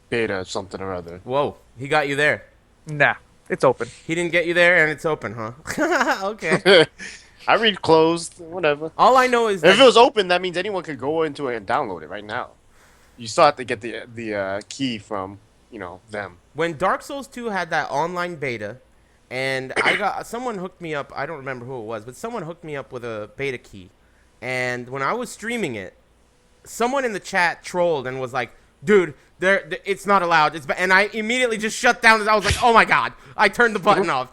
beta something or other. Whoa, he got you there. Nah, it's open. He didn't get you there, and it's open, huh? Okay. I read closed, whatever. All I know is If it that was open, that means anyone could go into it and download it right now. You still have to get the key from them. when Dark Souls 2 had that online beta, and someone hooked me up. I don't remember who it was, but someone hooked me up with a beta key. And when I was streaming it, someone in the chat trolled and was like, "Dude, it's not allowed." And I immediately just shut down. I was like, "Oh my god!" I turned the button off.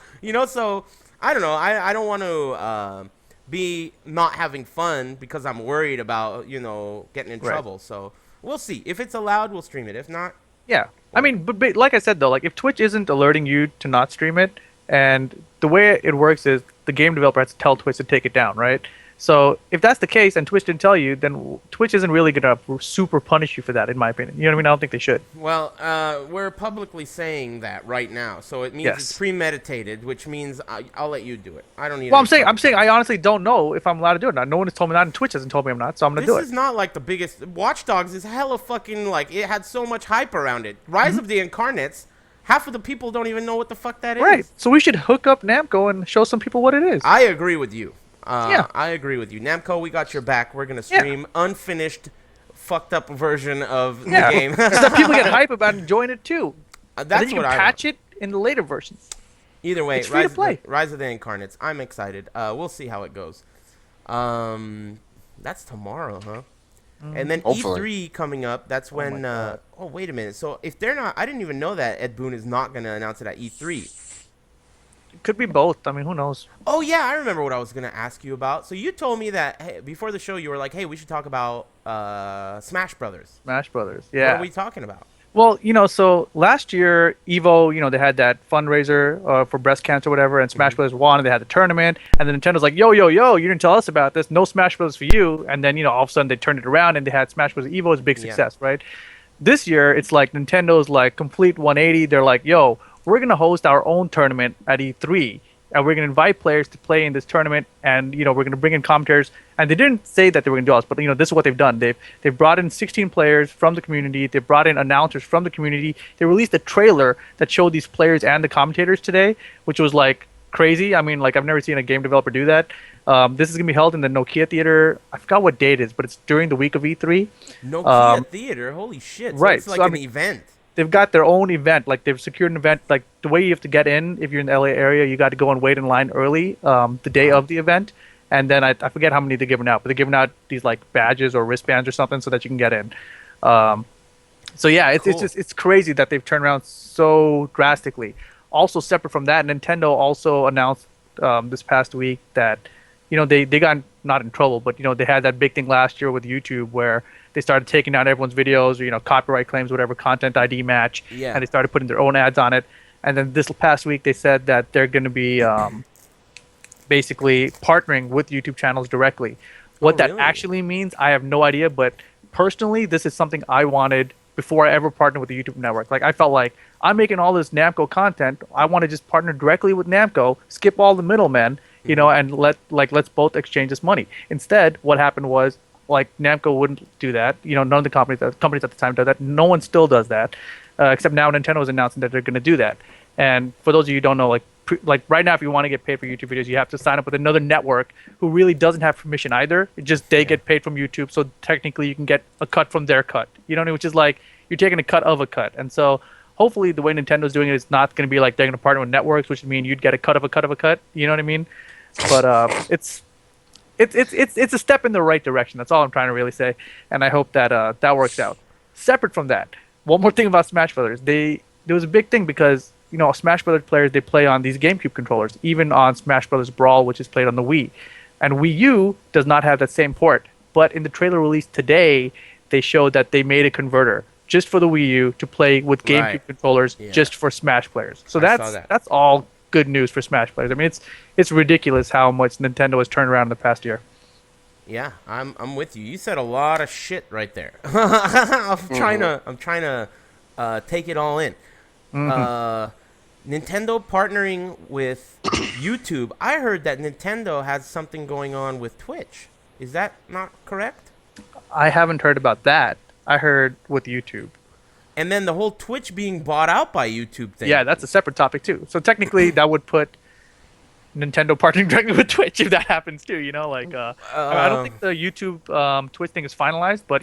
So I don't know. I don't want to be not having fun because I'm worried about getting in Right. trouble. So we'll see. If it's allowed, we'll stream it. If not, Yeah. I mean, but like I said though, like if Twitch isn't alerting you to not stream it, and the way it works is the game developer has to tell Twitch to take it down, right? So if that's the case and Twitch didn't tell you, then Twitch isn't really gonna super punish you for that, in my opinion. You know what I mean? I don't think they should. well, we're publicly saying that right now, so it means Yes. it's premeditated, which means I'll let you do it. I don't need. Well, any I'm saying I honestly don't know if I'm allowed to do it. Now, no one has told me that, and Twitch hasn't told me I'm not, so I'm gonna This do is it. not like the biggest. Watch Dogs is hella fucking like it had so much hype around it. Rise of the Incarnates, half of the people don't even know what the fuck that is. Right. So we should hook up Namco and show some people what it is. I agree with you. Yeah. I agree with you. Namco, we got your back. We're gonna Yeah. stream unfinished, fucked up version of Yeah. the game. so that people get hype about it and join it too. And That's then you what can I patch it in the later versions. Either way, It's free to play. Rise of the Incarnates. I'm excited. We'll see how it goes. That's tomorrow, huh? And then Hopefully. E3 coming up. That's when. God. Oh, wait a minute. So if they're not, I didn't even know that Ed Boon is not gonna announce it at E3. It could be both. I mean, who knows? Oh yeah, I remember what I was gonna ask you about. So you told me that hey, before the show, you were like, "Hey, we should talk about Smash Brothers." Smash Brothers. What Yeah. are we talking about? Well, so last year, Evo, they had that fundraiser for breast cancer or whatever, and Smash Brothers won, and they had the tournament, and then Nintendo's like, yo, you didn't tell us about this, no Smash Brothers for you, and then, all of a sudden they turned it around, and they had Smash Brothers Evo as a big success, right? This year, it's like Nintendo's like complete 180, they're like, yo, we're going to host our own tournament at E3, and we're going to invite players to play in this tournament, and we're going to bring in commentators. And they didn't say that they were going to do all this, but this is what they've done. They've brought in 16 players from the community. They've brought in announcers from the community. They released a trailer that showed these players and the commentators today, which was like crazy. I mean, like I've never seen a game developer do that. This is going to be held in the Nokia Theater. I forgot what date it is, but it's during the week of E3. Nokia Theater. Holy shit! So right, It's like so, I an mean- event. they've got their own event. Like they've secured an event. Like the way you have to get in, if you're in the LA area, you got to go and wait in line early, the day Wow. of the event. And then I forget how many they're giving out, but they're giving out these like badges or wristbands or something so that you can get in. Um, so yeah, it's Cool. just it's crazy that they've turned around so drastically. Also, separate from that, Nintendo also announced this past week that they got not in trouble, but they had that big thing last year with YouTube where they started taking down everyone's videos or copyright claims, whatever content ID match, Yeah. and they started putting their own ads on it. And then this past week they said that they're going to be basically partnering with YouTube channels directly. Oh, What that really? actually means, I have no idea, but personally, this is something I wanted before I ever partnered with the YouTube network. Like I felt like I'm making all this Namco content. I want to just partner directly with Namco, skip all the middlemen, and let's both exchange this money. Instead, what happened was like Namco wouldn't do that. None of the companies at the time did that. No one still does that, except now Nintendo is announcing that they're going to do that. And for those of you who don't know, like right now, if you want to get paid for YouTube videos, you have to sign up with another network who really doesn't have permission either. It just they get paid from YouTube, so technically you can get a cut from their cut. You know what I mean? Which is like you're taking a cut of a cut. And so hopefully the way Nintendo's doing it is not going to be like they're going to partner with networks, which would mean you'd get a cut of a cut of a cut. You know what I mean? But it's a step in the right direction. That's all I'm trying to really say, and I hope that that works out. Separate from that, one more thing about Smash Brothers. There was a big thing because Smash Brothers players they play on these GameCube controllers, even on Smash Brothers Brawl, which is played on the Wii, and Wii U does not have that same port. But in the trailer released today, they showed that they made a converter just for the Wii U to play with GameCube Right. controllers Yeah. just for Smash players. So I saw that. that's all good news for Smash players. I mean, it's ridiculous how much Nintendo has turned around in the past year. Yeah, I'm with you. You said a lot of shit right there. I'm trying to take it all in. Nintendo partnering with YouTube. I heard that Nintendo has something going on with Twitch. Is that not correct? I haven't heard about that. I heard with YouTube. And then the whole Twitch being bought out by YouTube thing. Yeah, that's a separate topic too. So technically, that would put Nintendo partnering directly with Twitch if that happens too. I don't think the YouTube Twitch thing is finalized, but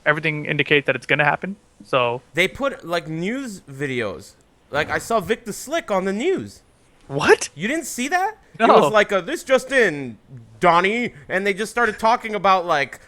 everything indicates that it's gonna happen. So They put like news videos. Like I saw Vic the Slick on the news. what? You didn't see that? No. It was like this just in, Donnie, and they just started talking about like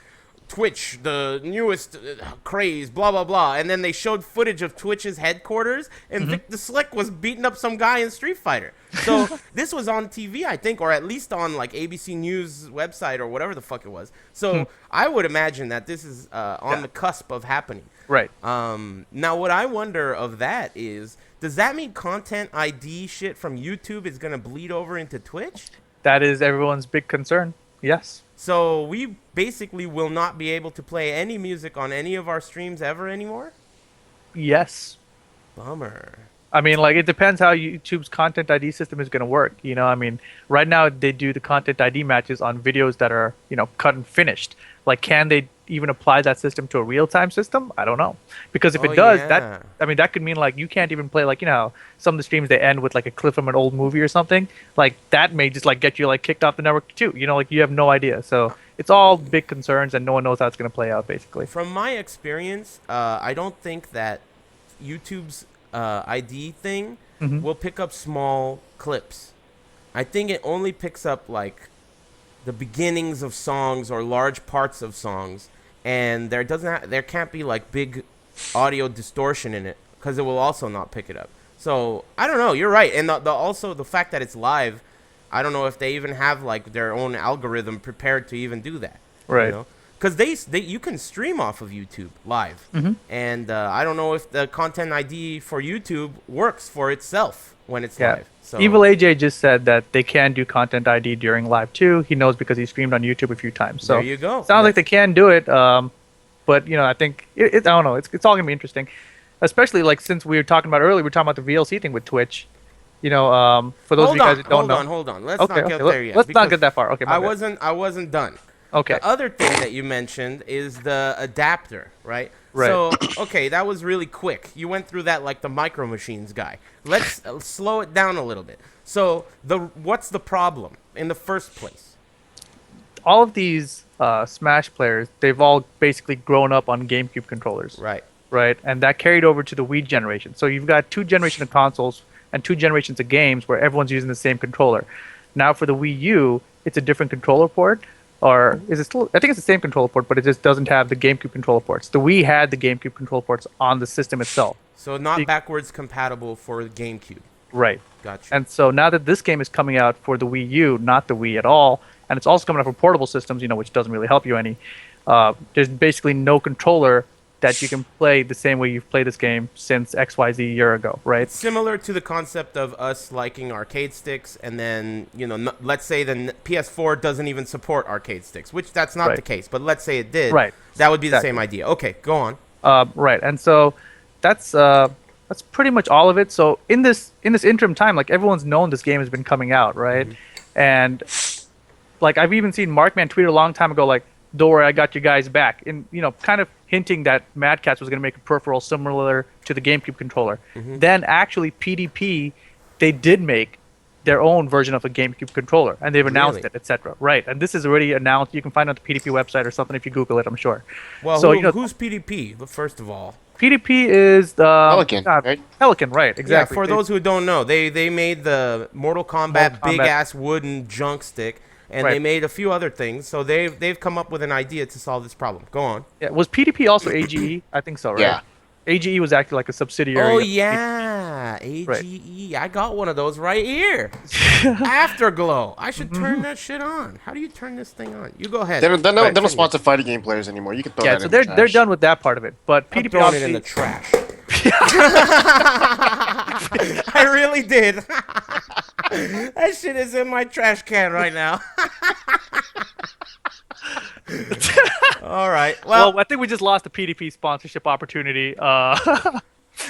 Twitch, the newest craze, blah blah blah, and then they showed footage of Twitch's headquarters, and Vic the Slick was beating up some guy in Street Fighter. So this was on TV, I think, or at least on like ABC News website or whatever the fuck it was. So I would imagine that this is on the cusp of happening. Right. Now, what I wonder of that is, does that mean content ID shit from YouTube is gonna bleed over into Twitch? That is everyone's big concern. Yes. So we basically will not be able to play any music on any of our streams ever anymore? Yes. Bummer. I mean, like, it depends how YouTube's content ID system is going to work. I mean, right now they do the content ID matches on videos that are, cut and finished. Like, can they even apply that system to a real-time system? I don't know. Because if Oh, it does, yeah. that could mean, like, you can't even play, like, how some of the streams they end with, like, a clip from an old movie or something. Like, that may just, like, get you, like, kicked off the network, too. Like, you have no idea. So it's all big concerns, and no one knows how it's going to play out, basically. From my experience, I don't think that YouTube's ID thing will pick up small clips. I think it only picks up like the beginnings of songs or large parts of songs, and there can't be like big audio distortion in it because it will also not pick it up. So I don't know. You're right, and also the fact that it's live, I don't know if they even have like their own algorithm prepared to even do that. Right. Because you can stream off of YouTube live, and I don't know if the content ID for YouTube works for itself when it's Yeah. live. So Evil AJ just said that they can do content ID during live too. He knows because he streamed on YouTube a few times. So there you go. sounds like they can do it. But I think I don't know. It's all gonna be interesting, especially like since we were talking about earlier. We were talking about the VLC thing with Twitch. For those of you guys that don't know. Hold on. Let's Okay, not get okay. there yet. Let's not because get that far. Okay, my I bad. wasn't done. Okay. The other thing that you mentioned is the adapter, right? Right. So, okay, that was really quick. You went through that like the Micro Machines guy. Let's slow it down a little bit. So, what's the problem in the first place? All of these Smash players, they've all basically grown up on GameCube controllers. Right. right? And that carried over to the Wii generation. So you've got two generations of consoles and two generations of games where everyone's using the same controller. Now for the Wii U, it's a different controller port, or is it still? I think it's the same controller port, but it just doesn't have the GameCube controller ports. The Wii had the GameCube controller ports on the system itself. So not The- backwards compatible for GameCube. Right. Gotcha. And so now that this game is coming out for the Wii U, not the Wii at all, and it's also coming out for portable systems, which doesn't really help you any. There's basically no controller that you can play the same way you've played this game since XYZ year ago, right? Similar to the concept of us liking arcade sticks, and then let's say the PS4 doesn't even support arcade sticks, which that's not Right. the case. But let's say it did. Right. That would be the Exactly. same idea. Okay, go on. Right, and so that's pretty much all of it. So in this interim time, like everyone's known this game has been coming out, right? And like I've even seen Markman tweet a long time ago, like, "Don't worry, I got you guys back," and kind of hinting that Mad Catz was going to make a peripheral similar to the GameCube controller. Then actually PDP, they did make their own version of a GameCube controller, and they've announced Really? it, etc. Right, and this is already announced. You can find it on the PDP website or something if you Google it. I'm sure. Well, So, who's PDP? First of all, PDP is the Pelican, right? Pelican, right? Exactly. yeah. For those who don't know, they made the Mortal Kombat Mortal Kombat. big ass wooden junk stick, and they Right. made a few other things. So they've come up with an idea to solve this problem. Go on. Yeah, was PDP also AGE? I think so, right? Yeah. AGE was actually like a subsidiary. Oh of yeah, AGE. I got one of those right here. Afterglow. I should turn that shit on. How do you turn this thing on? You go ahead. They don't Continue. sponsor fighting game players anymore. You can throw Yeah, that so in they're the they're trash. done with that part of it. But I'm PDP throwing it in obviously, the trash. I really did. That shit is in my trash can right now. All right. well, Well, I think we just lost the PDP sponsorship opportunity.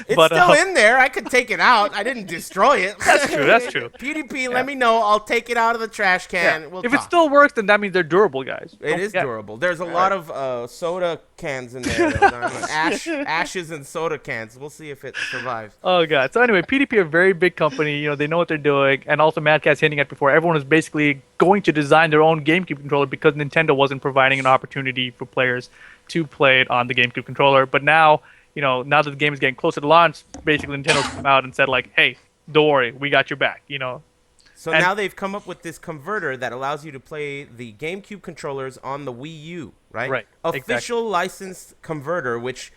it's but, still in there. I could take it out. I didn't destroy it. That's true. That's true. PDP, let me know. I'll take it out of the trash can. We'll if it talk. still works, then that means they're durable, guys. It Don't is forget. durable. There's a lot of soda cans in there. Ashes and soda cans. We'll see if it survives. Oh god. So anyway, PDP are a very big company. They know what they're doing, and also Mad Catz hinting at before. Everyone was basically going to design their own GameCube controller because Nintendo wasn't providing an opportunity for players to play it on the GameCube controller. But now, now that the game is getting closer to launch, basically Nintendo's come out and said like, "Hey, don't worry, we got your back." So And- now they've come up with this converter that allows you to play the GameCube controllers on the Wii U, right? Right, Official licensed converter, which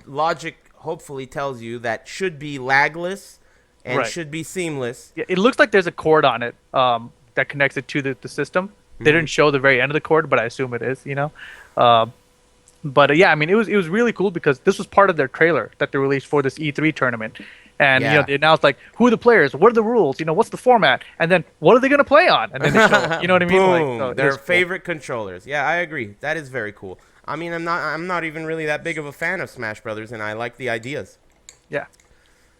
logic hopefully tells you that should be lagless and Right. should be seamless. Yeah, it looks like there's a cord on it that connects it to the system. They didn't show the very end of the cord, but I assume it is. But yeah, I mean, it was really cool because this was part of their trailer that they released for this E3 tournament, and Yeah. they announced like who are the players, what are the rules, what's the format, and then what are they gonna play on, and then they show, you know what I mean? Boom. So it Their was cool. favorite controllers. Yeah, I agree. That is very cool. I mean, I'm not even really that big of a fan of Smash Brothers, and I like the ideas. Yeah,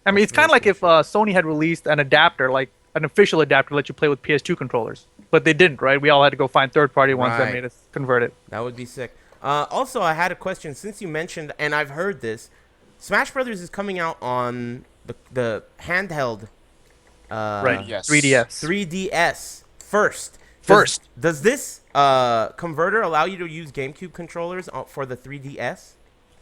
I mean, it's kind of like if Sony had released an adapter, like an official adapter, to let you play with PS2 controllers, but they didn't, right? We all had to go find third-party ones Right. that made us convert it. That would be sick. Also, I had a question since you mentioned, and I've heard this. Smash Brothers is coming out on the handheld Right. Yes. 3DS. 3DS first. First. Does this converter allow you to use GameCube controllers for the 3DS?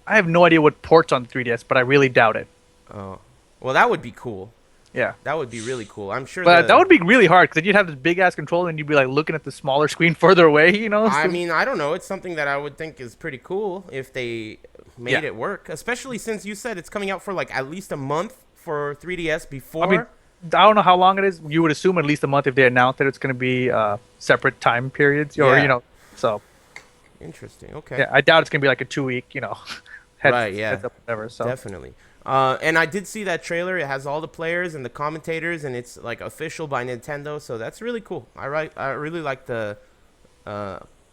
I have no idea what ports on the 3DS, but I really doubt it. Oh, well, that would be cool. Yeah. That would be really cool. I'm sure. But that would be really hard because then you'd have this big ass controller and you'd be like looking at the smaller screen further away, I mean, I don't know. It's something that I would think is pretty cool if they made Yeah. it work. Especially since you said it's coming out for like at least a month for 3DS before. I mean, I don't know how long it is. You would assume at least a month if they announced that it's going to be separate time periods, or Yeah. So Interesting. Okay. yeah, I doubt it's going to be like a 2 week, heads, Right, yeah. heads up, whatever. So Definitely. And I did see that trailer. It has all the players and the commentators, and it's like official by Nintendo. So that's really cool. I really like the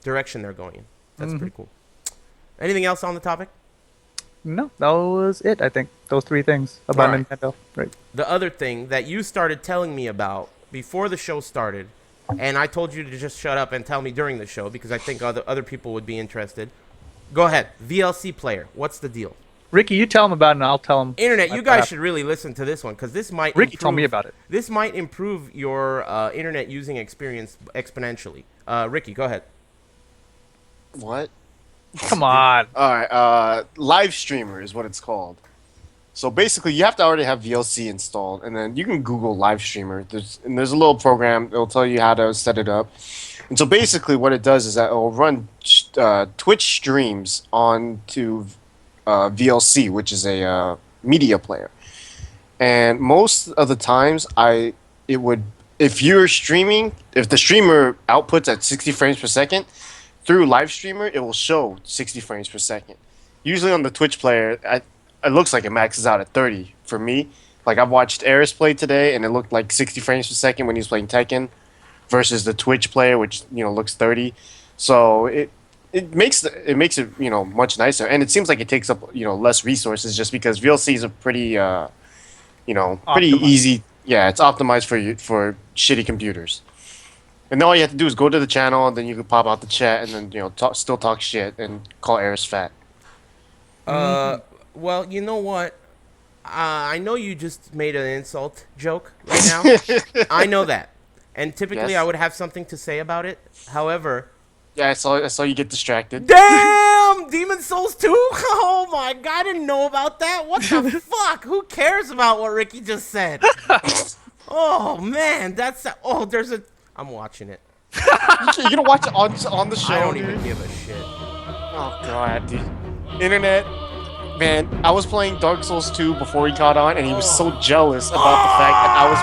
direction they're going in. That's pretty cool. Anything else on the topic? no, that was it. I think those three things about All right. Nintendo. Right. The other thing that you started telling me about before the show started, and I told you to just shut up and tell me during the show because I think other people would be interested. Go ahead. VLC player. What's the deal? Ricky, you tell him about it, and I'll tell him. Internet, you about guys it. should really listen to this one because this might. Ricky told me about it. This might improve your internet using experience exponentially. Ricky, go ahead. What? Come on. All right, live streamer is what it's called. So basically, you have to already have VLC installed, and then you can Google live streamer. There's a little program. It'll tell you how to set it up. And so basically, what it does is that it will run Twitch streams onto VLC, which is a media player. And most of the times, it would if you're streaming, if the streamer outputs at 60 frames per second through live streamer, it will show 60 frames per second. Usually on the Twitch player, it looks like it maxes out at 30 for me. Like I've watched Eris play today, and it looked like 60 frames per second when he's playing Tekken, versus the Twitch player, which looks 30. So it makes it much nicer, and it seems like it takes up less resources just because VLC is a pretty pretty Optimized. easy. Yeah, it's optimized for shitty computers. And then all you have to do is go to the channel, and then you can pop out the chat, and then still talk shit and call Eris fat. Well, you know what? I know you just made an insult joke right now. I know that. And typically Yes. I would have something to say about it. However, Yeah, I saw you get distracted. damn! Demon Souls 2? Oh my god, I didn't know about that. What the fuck? Who cares about what Ricky just said? Oh man, oh, I'm watching it. You gonna watch it on the show? I don't dude? even give a shit. Oh god, dude. Internet. Man, I was playing Dark Souls 2 before he caught on, and he was so jealous about the fact that I was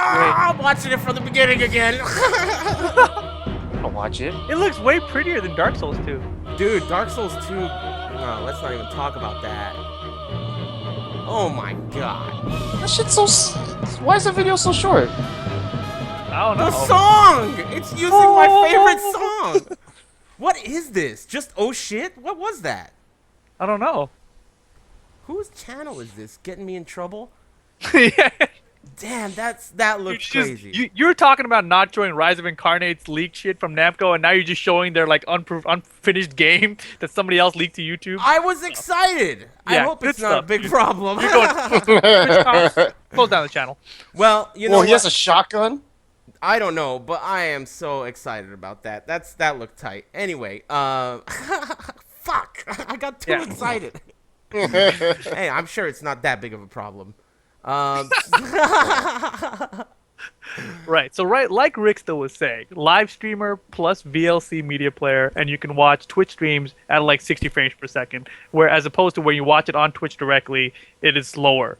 I'm watching it from the beginning again. playing. I'll watch it. It looks way prettier than Dark Souls 2. Dude, Dark Souls 2. No, let's not even talk about that. Oh my god. That shit's so. Why is the video so short? I don't know. The song! It's using my favorite song! What is this? Just oh shit? What was that? I don't know. Whose channel is this? Getting me in trouble? Yeah. Damn, that looks crazy. You were talking about not showing Rise of Incarnate's leaked shit from Namco, and now you're just showing their like unfinished game that somebody else leaked to YouTube. I was excited. I Yeah, hope good it's not a stuff. big problem. Close down the channel. Well, you know Well, he has what? a shotgun. I don't know, but I am so excited about that. That looked tight. Anyway, fuck. I got too Yeah. excited. Hey, I'm sure it's not that big of a problem. Um, Right. So like Rick still was saying, live streamer plus VLC media player, and you can watch Twitch streams at like 60 frames per second. Where as opposed to when you watch it on Twitch directly, it is slower.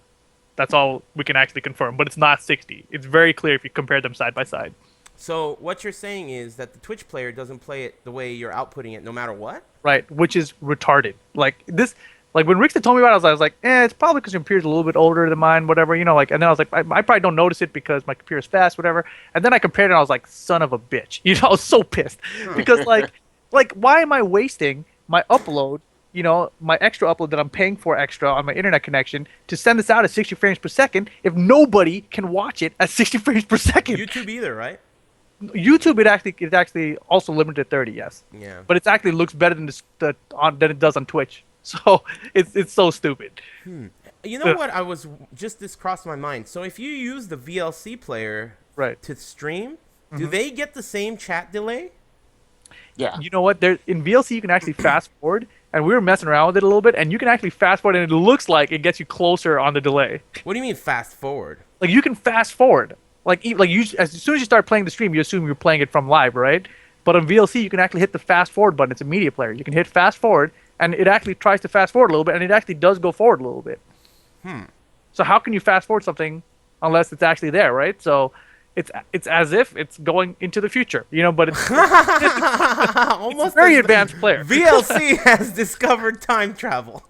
That's all we can actually confirm. But it's not 60. It's very clear if you compare them side by side. so what you're saying is that the Twitch player doesn't play it the way you're outputting it, no matter what. Right. Which is retarded. Like this. Like when Rick told me about it, I was like, it's probably because your computer's a little bit older than mine, whatever, like. And then I was like, I probably don't notice it because my computer's fast, whatever. And then I compared it, and I was like, son of a bitch, I was so pissed because like why am I wasting my upload, my extra upload that I'm paying for extra on my internet connection to send this out at 60 frames per second if nobody can watch it at 60 frames per second? YouTube either, right? YouTube, it actually also limited to 30, yes. Yeah. But it actually looks better than than it does on Twitch. So it's so stupid. You know what? This crossed my mind. So if you use the VLC player Right. to stream, do they get the same chat delay? Yeah. You know what? There in VLC you can actually fast forward, and we were messing around with it a little bit, and you can actually fast forward, and it looks like it gets you closer on the delay. What do you mean fast forward? Like you can fast forward, like as soon as you start playing the stream, you assume you're playing it from live, right? But on VLC you can actually hit the fast forward button. It's a media player. You can hit fast forward, and it actually tries to fast forward a little bit, and it actually does go forward a little bit. So how can you fast forward something unless it's actually there, right? So it's as if it's going into the future, but it's Almost very as- advanced player. VLC has discovered time travel.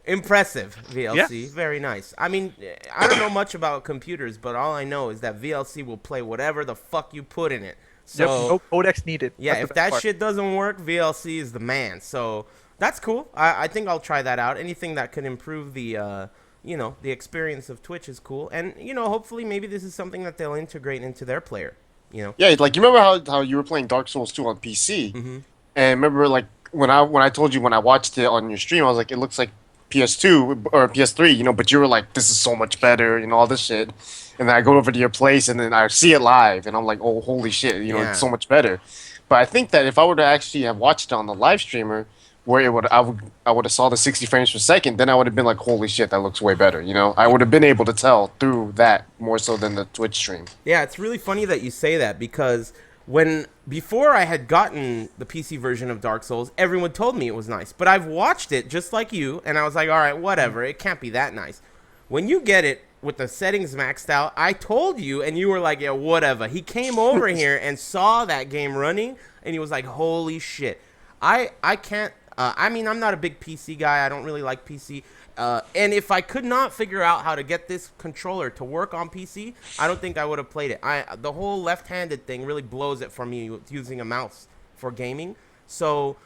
Impressive, VLC. Yeah. Very nice. I mean, I don't know much about computers, but all I know is that VLC will play whatever the fuck you put in it. So, Yep, no codecs needed. yeah, That's if the best that part. shit doesn't work, VLC is the man. So, that's cool. I think I'll try that out. Anything that can improve the the experience of Twitch is cool. And, hopefully maybe this is something that they'll integrate into their player, Yeah, like you remember how you were playing Dark Souls 2 on PC, and remember like when I told you when I watched it on your stream, I was like, it looks like PS2 or PS3, but you were like, this is so much better, all this shit. And then I go over to your place and then I see it live, and I'm like, oh holy shit, Yeah. it's so much better. But I think that if I were to actually have watched it on the live streamer, where I would have saw the 60 frames per second, then I would have been like, holy shit, that looks way better. You know, I would have been able to tell through that more so than the Twitch stream. Yeah, it's really funny that you say that because before I had gotten the PC version of Dark Souls, everyone told me it was nice. But I've watched it just like you, and I was like, all right, whatever. It can't be that nice. When you get it with the settings maxed out, I told you, and you were like, yeah, whatever. He came over here and saw that game running, and he was like, holy shit. I can't. I mean, I'm not a big PC guy. I don't really like PC. And if I could not figure out how to get this controller to work on PC, I don't think I would have played it. The whole left-handed thing really blows it for me using a mouse for gaming. So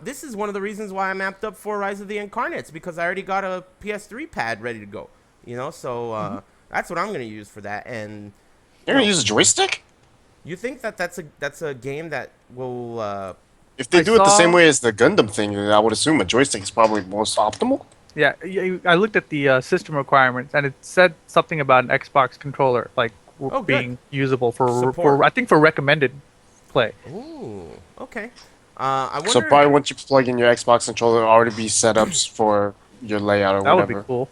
this is one of the reasons why I'm amped up for Rise of the Incarnates, because I already got a PS3 pad ready to go. You know, so that's what I'm gonna use for that. And You're gonna use a joystick? you think that that's a game that will If they I do it the same saw- way as the Gundam thing, then I would assume a joystick is probably most optimal. Yeah, I looked at the system requirements, and it said something about an Xbox controller, like Oh, good. being usable for Support. I think for recommended play. Ooh, okay. I wonder. So probably once you plug in your Xbox controller, it'll already be setups for your layout or That would whatever. be cool.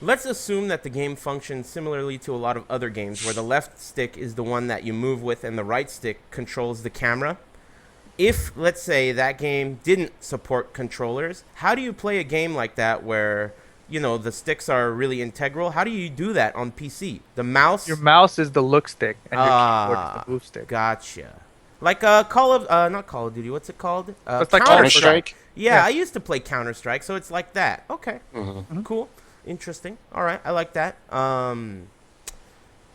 Let's assume that the game functions similarly to a lot of other games, where the left stick is the one that you move with, and the right stick controls the camera. If, let's say, that game didn't support controllers, how do you play a game like that where, you know, the sticks are really integral? How do you do that on PC? The mouse? Your mouse is the look stick, and your keyboard is the move stick. Gotcha. Like not Call of Duty, what's it called? It's like Counter-Strike? Yeah, Yeah. I used to play Counter-Strike, so it's like that. Okay, cool, interesting. All right, I like that.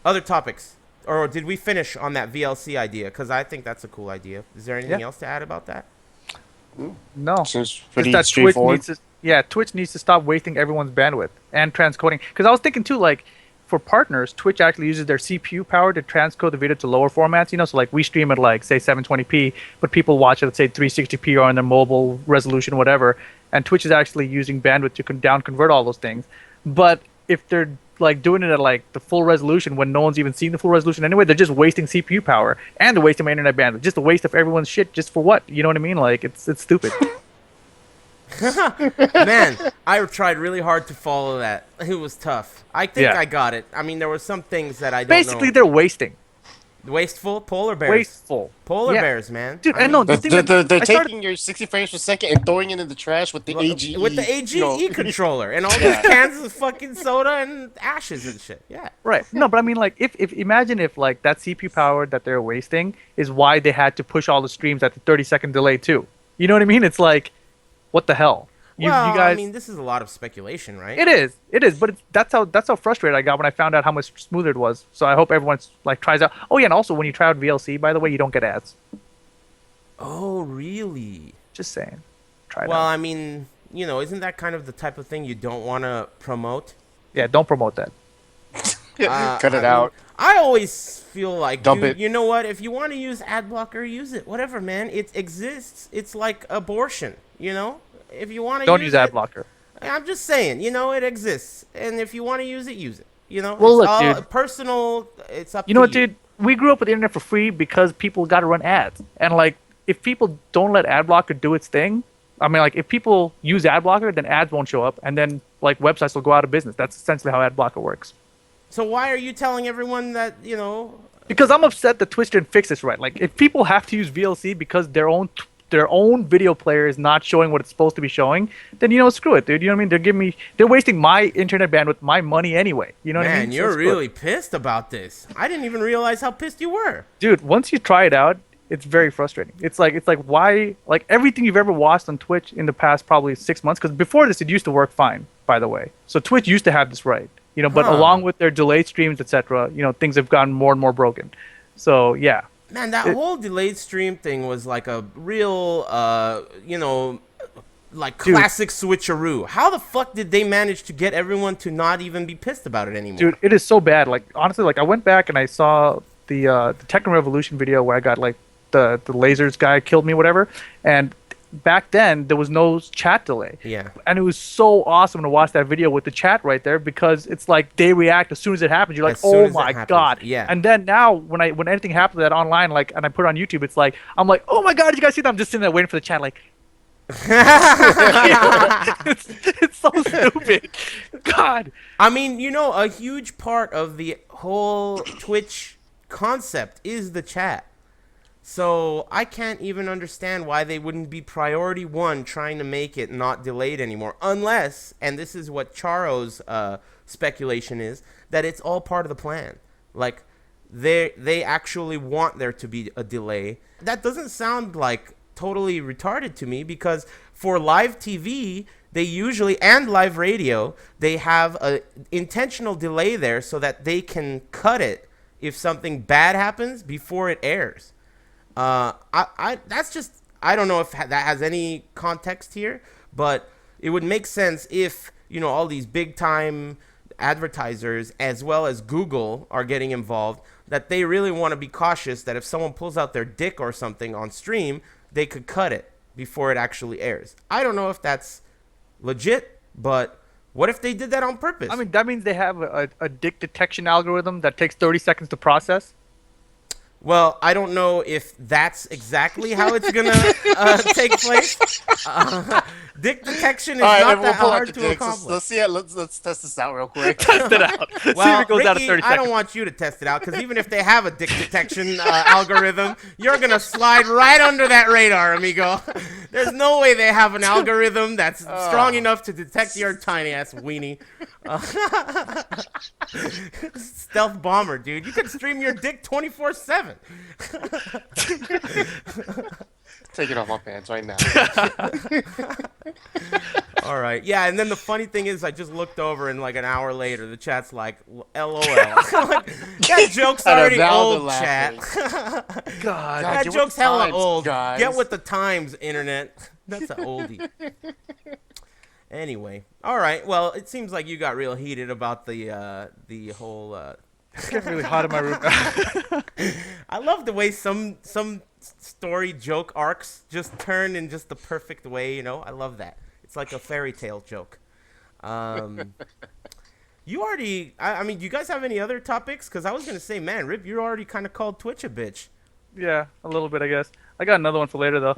Other topics, or did we finish on that VLC idea? Because I think that's a cool idea. Is there anything Yeah. else to add about that? No, Seems Just pretty that straightforward. Twitch needs to stop wasting everyone's bandwidth and transcoding. Because I was thinking too, like for partners, Twitch actually uses their CPU power to transcode the video to lower formats. You know, so like we stream at like say 720p, but people watch it at say 360p or on their mobile resolution, whatever. And Twitch is actually using bandwidth to down convert all those things. But if they're like doing it at like the full resolution when no one's even seeing the full resolution anyway, they're just wasting CPU power and they're wasting my internet bandwidth. Just a waste of everyone's shit. Just for what? You know what I mean? Like it's stupid. Man, I tried really hard to follow that. It was tough. I think Yeah. I got it. I mean, there were some things that I don't Basically, know. they're wasting. Wasteful polar bears. Wasteful. Polar Yeah. bears, man. Dude, I I know. mean, The thing that They're I started- taking your 60 frames per second and throwing it in the trash with the AGE. with the AGE you know. controller and all Yeah. these cans of fucking soda and ashes and shit. Yeah. Right. No, but I mean, like, if imagine if like that CPU power that they're wasting is why they had to push all the streams at the 30-second delay too. You know what I mean? It's like, what the hell? You guys. I mean, this is a lot of speculation, right? It is, but that's how frustrated I got when I found out how much smoother it was. So I hope everyone's like tries out. Oh yeah, and also when you try out VLC, by the way, you don't get ads. Oh, really? Just saying, try it Well, out. I mean, you know, isn't that kind of the type of thing you don't want to promote? Yeah, don't promote that. Cut it I mean, out. I always feel like, Dump dude, it. you know what? If you want to use ad blocker, use it. Whatever, man. It exists. It's like abortion, you know? If you want to Don't use ad blocker. I'm just saying, you know, it exists. And if you want to use it, use it. You know? Well, it's look, all dude. personal. It's up You to know what, dude? We grew up with the internet for free because people got to run ads. And, like, if people don't let ad blocker do its thing, I mean, like, if people use ad blocker, then ads won't show up. And then, like, websites will go out of business. That's essentially how ad blocker works. So why are you telling everyone that, you know... Because I'm upset that Twitch didn't fix this right. Like, if people have to use VLC because their own video player is not showing what it's supposed to be showing, then, you know, screw it, dude. You know what I mean? They're wasting my internet bandwidth, my money anyway. You know what I mean? Man, So you're screw it. really pissed about this. I didn't even realize how pissed you were. Dude, once you try it out, it's very frustrating. It's like why, like, everything you've ever watched on Twitch in the past probably 6 months, because before this it used to work fine, by the way. So Twitch used to have this right, you know, but Huh. along with their delayed streams, etc., you know, things have gotten more and more broken. So yeah, Man, that whole delayed stream thing was like a real, you know, like Dude. classic switcheroo. How the fuck did they manage to get everyone to not even be pissed about it anymore? dude, it is so bad. Like, honestly, like, I went back and I saw the Techno Revolution video where I got like the lasers guy killed me, whatever, and back then there was no chat delay. Yeah. And it was so awesome to watch that video with the chat right there, because it's like they react as soon as it happens. You're like, As soon oh as it my happens, god. yeah. And then now when anything happens that online, like, and I put it on YouTube, it's like I'm like, oh my god, did you guys see that? I'm just sitting there waiting for the chat, like, It's so stupid. God. I mean, a huge part of the whole Twitch concept is the chat. So I can't even understand why they wouldn't be priority one trying to make it not delayed anymore. Unless, and this is what Charo's speculation is, that it's all part of the plan. Like, they actually want there to be a delay. That doesn't sound like totally retarded to me, because for live TV, they usually, and live radio, they have a intentional delay there so that they can cut it if something bad happens before it airs. That's just, I don't know if that has any context here, but it would make sense if, all these big time advertisers as well as Google are getting involved, that they really want to be cautious that if someone pulls out their dick or something on stream, they could cut it before it actually airs. I don't know if that's legit, but what if they did that on purpose? I mean, that means they have a dick detection algorithm that takes 30 seconds to process. Well, I don't know if that's exactly how it's gonna take place. Dick detection is All right, not everyone that pull out hard the to dicks. accomplish. Let's see it. Let's test this out real quick. Test it out. See if Well, it goes out of Ricky, 30 I seconds. don't want you to test it out, because even if they have a dick detection algorithm, you're gonna slide right under that radar, amigo. There's no way they have an algorithm that's strong enough to detect your tiny ass weenie. Stealth bomber, dude. You can stream your dick 24/7. Take it off my pants right now. All right. Yeah, and then the funny thing is, I just looked over, and like an hour later, the chat's like, LOL. Like, that joke's And already now they're old, chat. God. That get with joke's the hella times, old. guys. Get with the times, internet. That's an oldie. Anyway, all right. Well, it seems like you got real heated about the whole. It's getting really hot in my room. I love the way some story joke arcs just turn in just the perfect way. I love that. It's like a fairy tale joke. You already. I mean, do you guys have any other topics? Because I was gonna say, man, Rip, you already kind of called Twitch a bitch. Yeah, a little bit, I guess. I got another one for later, though.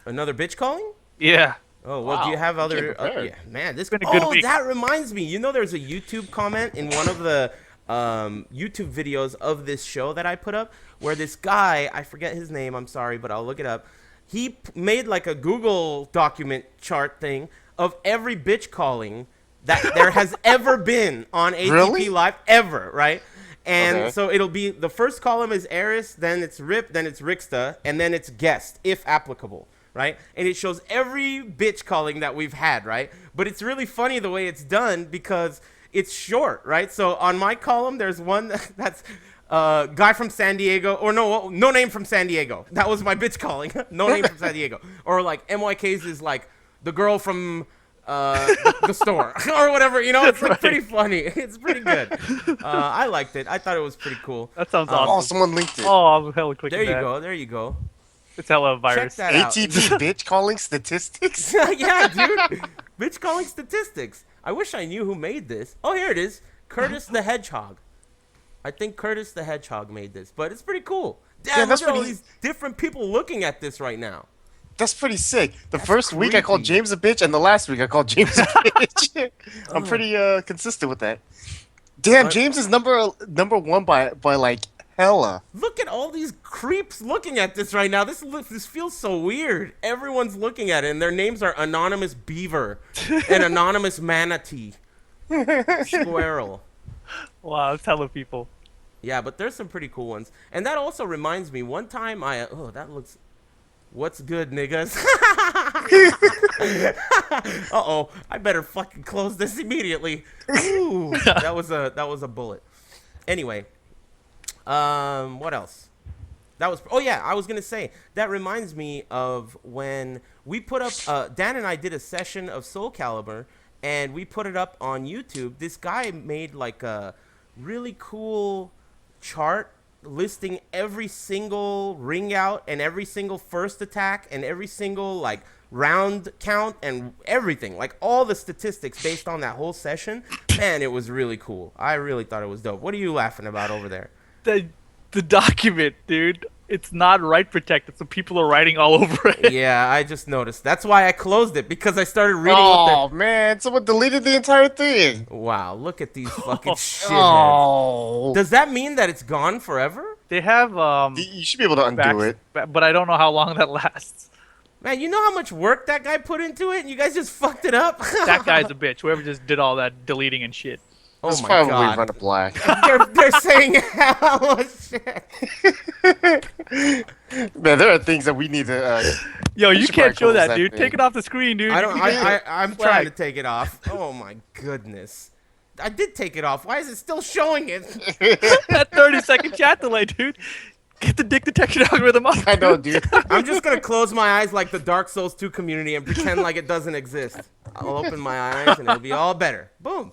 Another bitch calling? Yeah. Oh, well, do Wow, you have you other... came prepared. yeah, man, this... Been a good Oh, week. that reminds me. There's a YouTube comment in one of the YouTube videos of this show that I put up where this guy, I forget his name, I'm sorry, but I'll look it up. He made like a Google document chart thing of every bitch calling that there has ever been on ATP Really? Live, ever, right? And Okay. so it'll be, the first column is Eris, then it's Rip, then it's Rixta, and then it's guest, if applicable, right? And it shows every bitch calling that we've had, right? But it's really funny the way it's done because it's short, right? So on my column, there's one that's guy from San Diego, or no name from San Diego. That was my bitch calling. No name from San Diego. Or like MYK's is like the girl from the store or whatever, it's like pretty funny. It's pretty good. I liked it. I thought it was pretty cool. That sounds Oh, awesome. someone linked it. Oh, I'm hella clicking There you that. go. There you go. It's hella a Check virus. that out. ATP bitch calling statistics. Yeah, dude. Bitch calling statistics. I wish I knew who made this. Oh, here it is. Curtis the Hedgehog. I think Curtis the Hedgehog made this, but it's pretty cool. Damn, Yeah, that's look at all pretty- these different people looking at this right now. That's pretty sick. The That's first week I called creepy. James a bitch, and the last week I called James a bitch. I'm pretty consistent with that. Damn, James is number one by like hella. Look at all these creeps looking at this right now. This feels so weird. Everyone's looking at it, and their names are Anonymous Beaver and Anonymous Manatee. Squirrel. Wow, it's hella people. Yeah, but there's some pretty cool ones. And that also reminds me, one time that looks... What's good, niggas? Uh-oh, I better fucking close this immediately. Ooh, that was a bullet. Anyway, what else? Oh yeah, I was gonna say, that reminds me of when we put up, Dan and I did a session of Soul Calibur, and we put it up on YouTube. This guy made like a really cool chart listing every single ring out and every single first attack and every single like round count and everything, like all the statistics based on that whole session. Man, it was really cool. I really thought it was dope. What are you laughing about over there? The document, dude. it's not write protected, so people are writing all over it. Yeah, I just noticed. That's why I closed it, because I started reading what they're. Oh man, someone deleted the entire thing. Wow, look at these fucking shitheads. Oh, Does that mean that it's gone forever? They have you should be able to undo it. but I don't know how long that lasts. Man, you know how much work that guy put into it, and you guys just fucked it up. That guy's a bitch. Whoever just did all that deleting and shit. Oh It's my probably god. run a black. They're saying how much shit. Man, there are things that we need to. Yo, We you should can't probably show that, close that dude. thing. Take it off the screen, dude. I don't. You can- I'm Flag. trying to take it off. Oh my goodness. I did take it off. Why is it still showing it? That 30-second chat delay, dude. Get the dick detection algorithm up. I know, dude. I'm just gonna close my eyes like the Dark Souls 2 community and pretend like it doesn't exist. I'll open my eyes and it'll be all better. Boom.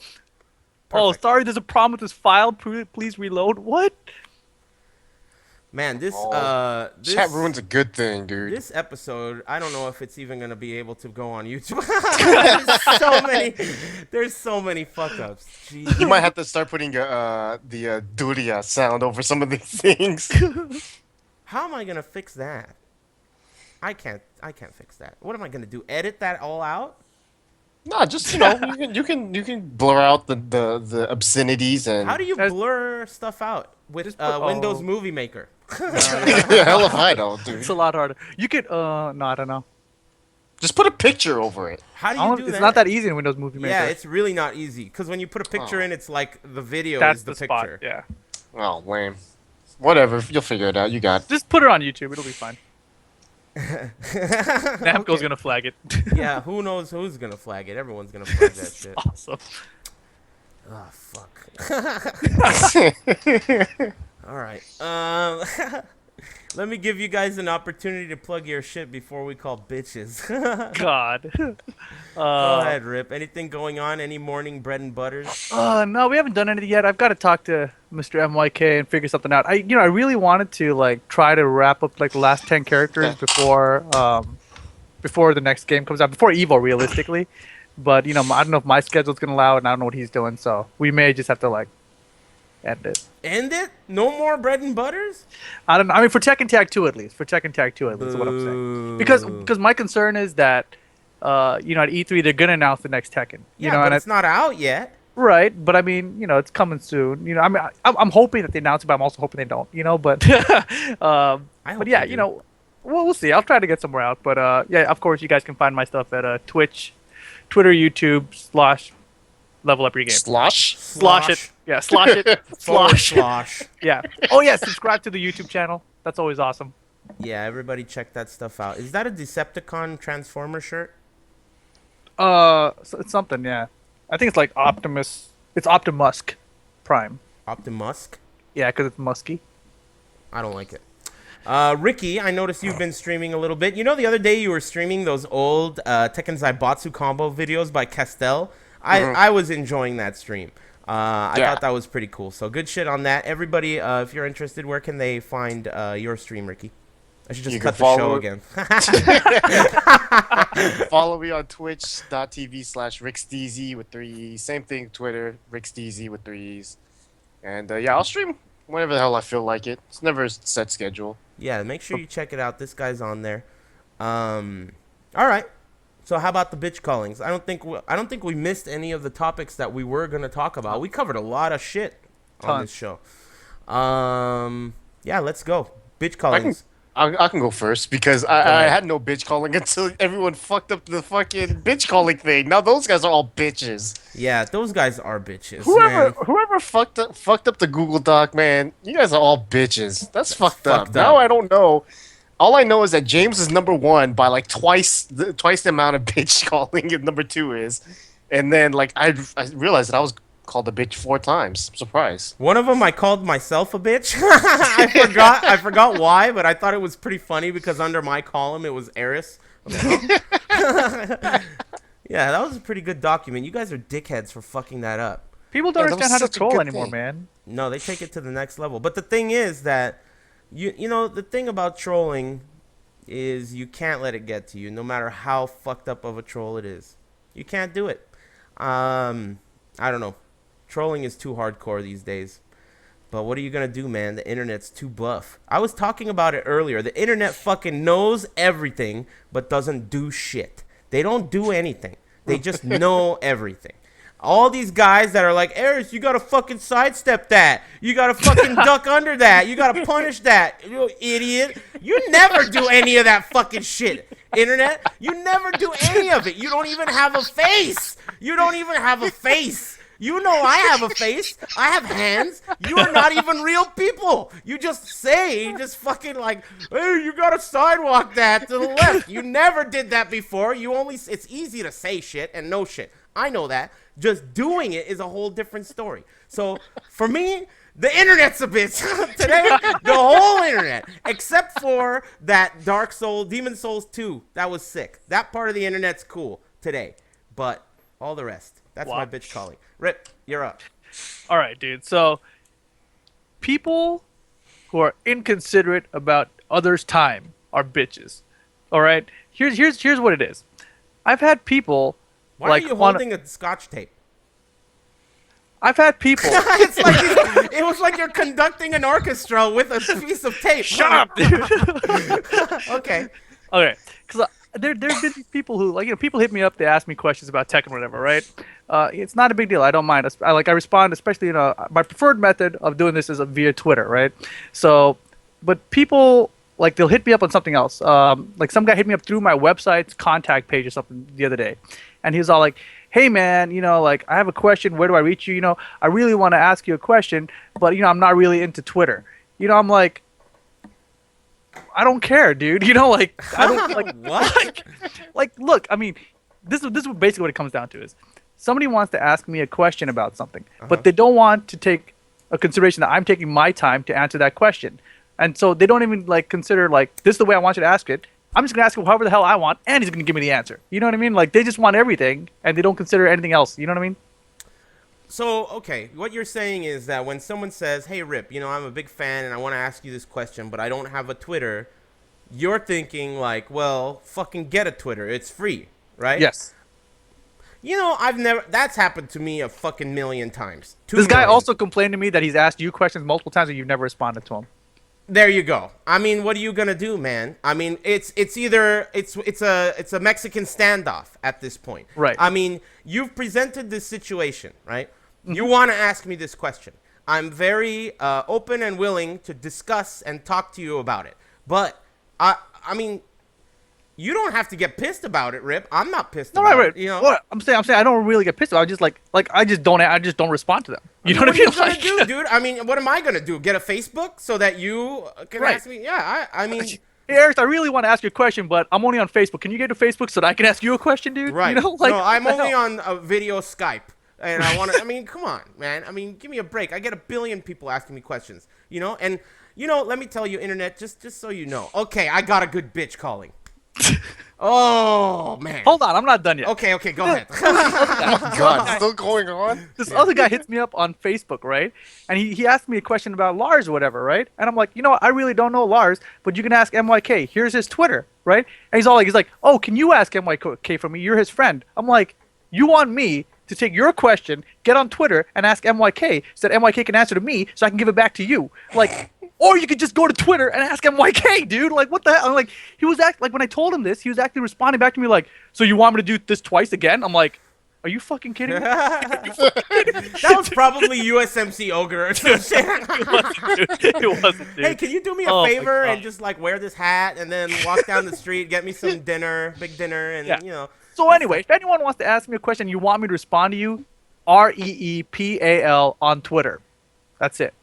Oh, Perfect. sorry, there's a problem with this file. Please reload. What? Man, this Chat ruins a good thing, dude. this episode, I don't know if it's even gonna be able to go on YouTube. There's so many fuck ups. Jeez. You might have to start putting the Duria sound over some of these things. How am I gonna fix that? I can't fix that. What am I gonna do? Edit that all out? Nah, just you can blur out the obscenities and How do you That's- blur stuff out with Just put- Windows oh. Movie Maker? yeah, hell if I don't, dude. It's a lot harder. You could, no, I don't know. Just put a picture over it. How do I you don't- do it's that? not that easy in Windows Movie Maker. Yeah, it's really not easy because when you put a picture in, it's like the video That's is the, the picture. spot. Yeah. Oh, lame. Whatever, you'll figure it out. You got it. Just put it on YouTube. It'll be fine. Namco's Okay. gonna flag it. Yeah, who knows who's gonna flag it? Everyone's gonna flag that shit. Awesome. Oh fuck. All right. Let me give you guys an opportunity to plug your shit before we call bitches. God. Go ahead, Rip. Anything going on? Any morning bread and butters? No, we haven't done anything yet. I've got to talk to Mr. MYK and figure something out. I really wanted to like try to wrap up like the last 10 characters before the next game comes out, before Evo, realistically. But I don't know if my schedule's gonna allow it, and I don't know what he's doing, so we may just have to like end it. End it? No more bread and butters? I don't know. I mean, for Tekken Tag 2 at least. For Tekken Tag 2 at least, is what I'm saying. Because my concern is that at E3 they're gonna announce the next Tekken. Yeah, but and it's not out yet. right. But I mean, it's coming soon. I mean, I'm hoping that they announce it, but I'm also hoping they don't. But I hope but yeah, they do. we'll see. I'll try to get somewhere out. But yeah, of course, you guys can find my stuff at Twitch, Twitter, YouTube / Level Up Your Game. Slosh? Slosh it. Yeah, slosh it. slosh. Slosh. Yeah. Oh yeah, subscribe to the YouTube channel. That's always awesome. Yeah, everybody check that stuff out. Is that a Decepticon Transformer shirt? So it's something. Yeah, I think it's like Optimus. It's Optimusk Prime. Optimusk? Yeah, because it's musky. I don't like it. Ricky, I noticed you've been streaming a little bit. The other day you were streaming those old Tekken Zaibatsu combo videos by Castel. I was enjoying that stream. I Yeah. thought that was pretty cool. So good shit on that. Everybody, if you're interested, where can they find your stream, Ricky? I should just You can cut the show follow- again. Follow me on twitch.tv/RickSteezy with 3 E's. Same thing, Twitter, RickSteezy with 3 E's. And yeah, I'll stream whenever the hell I feel like it. It's never a set schedule. Yeah, make sure you check it out. This guy's on there. All right. So how about the bitch callings? I don't think we missed any of the topics that we were gonna talk about. We covered a lot of shit on Tons. this show. Yeah, let's go. Bitch callings. I can go first because I ahead. had no bitch calling until everyone fucked up the fucking bitch calling thing. Now those guys are all bitches. Yeah, those guys are bitches. Whoever man. whoever fucked up the Google Doc, man, you guys are all bitches. That's fucked up. fucked Now up. I don't know. All I know is that James is number 1 by like twice the amount of bitch calling and number 2 is, and then like I realized that I was called a bitch 4 times. I'm surprised. One of them I called myself a bitch. I forgot why, but I thought it was pretty funny because under my column it was Eris. Yeah, that was a pretty good document. You guys are dickheads for fucking that up. People don't Yeah, that understand was how to such a troll good anymore, thing. man. No, they take it to the next level. But the thing is that the thing about trolling is you can't let it get to you, no matter how fucked up of a troll it is. You can't do it. I don't know. Trolling is too hardcore these days. But what are you going to do, man? The internet's too buff. I was talking about it earlier. The internet fucking knows everything, but doesn't do shit. They don't do anything. They just know everything. All these guys that are like, Eris, you got to fucking sidestep that. You got to fucking duck under that. You got to punish that. You idiot. You never do any of that fucking shit. Internet, you never do any of it. You don't even have a face. You don't even have a face. You know I have a face. I have hands. You are not even real people. You just fucking like, hey, you gotta sidewalk that to the left. You never did that before. It's easy to say shit and know shit. I know that. Just doing it is a whole different story. So for me, the internet's a bitch. Today, the whole internet, except for that Demon Souls 2. That was sick. That part of the internet's cool today. But all the rest. That's my bitch calling. Rip, you're up. All right, dude. So, people who are inconsiderate about others' time are bitches. All right. Here's what it is. I've had people. Why are you holding a scotch tape? I've had people. It's like it was like you're conducting an orchestra with a piece of tape. Shut up, dude. Okay. Okay. Because there've been these people who, like, people hit me up, they ask me questions about tech and whatever, right? It's not a big deal. I don't mind. I respond, especially, my preferred method of doing this is via Twitter, right? So, but people, like, they'll hit me up on something else. Like, some guy hit me up through my website's contact page or something the other day. And he was all like, hey, man, like, I have a question. Where do I reach you? I really want to ask you a question, but, I'm not really into Twitter. I'm like, I don't care, dude. Like, I don't, like, what? Like, look, I mean, this is basically what it comes down to is somebody wants to ask me a question about something, but they don't want to take a consideration that I'm taking my time to answer that question. And so they don't even, like, consider, like, this is the way I want you to ask it. I'm just going to ask him however the hell I want, and he's going to give me the answer. You know what I mean? Like, they just want everything, and they don't consider anything else. You know what I mean? So, okay, what you're saying is that when someone says, hey, Rip, I'm a big fan, and I want to ask you this question, but I don't have a Twitter, you're thinking, like, well, fucking get a Twitter. It's free, right? Yes. That's happened to me a fucking million times. This guy also complained to me that he's asked you questions multiple times and you've never responded to him. There you go. I mean, what are you gonna do, man? I mean, it's a Mexican standoff at this point. Right. I mean, you've presented this situation, right? You want to ask me this question. I'm very open and willing to discuss and talk to you about it. But I mean, you don't have to get pissed about it, Rip. I'm not pissed about it. What I'm saying I don't really get pissed about it. I just like I just don't respond to them. You know what I mean? What are you gonna do, dude? I mean, what am I gonna do? Get a Facebook so that you can ask me? Yeah, I mean, hey, Eric, I really want to ask you a question, but I'm only on Facebook. Can you get to Facebook so that I can ask you a question, dude? Right. No, I'm only on a video Skype, and I want to. I mean, come on, man. I mean, give me a break. I get a billion people asking me questions, and let me tell you, internet, just so you know. Okay, I got a good bitch calling. Oh man! Hold on, I'm not done yet. Okay, go ahead. Oh my God, still going on? This other guy hits me up on Facebook, right? And he asked me a question about Lars or whatever, right? And I'm like, I really don't know Lars, but you can ask MYK. Here's his Twitter, right? And he's like, oh, can you ask MYK for me? You're his friend. I'm like, you want me to take your question, get on Twitter, and ask MYK so that MYK can answer to me so I can give it back to you. Like, or you could just go to Twitter and ask MYK, dude. Like, what the hell? I'm like, when I told him this, he was actually responding back to me like, so you want me to do this twice again? I'm like, are you fucking kidding me? That was probably USMC Ogre or some shit. It wasn't, dude. Hey, can you do me a favor and just, like, wear this hat and then walk down the street, get me some dinner, big dinner, and, So anyway, if anyone wants to ask me a question you want me to respond to you, REEPAL on Twitter. That's it.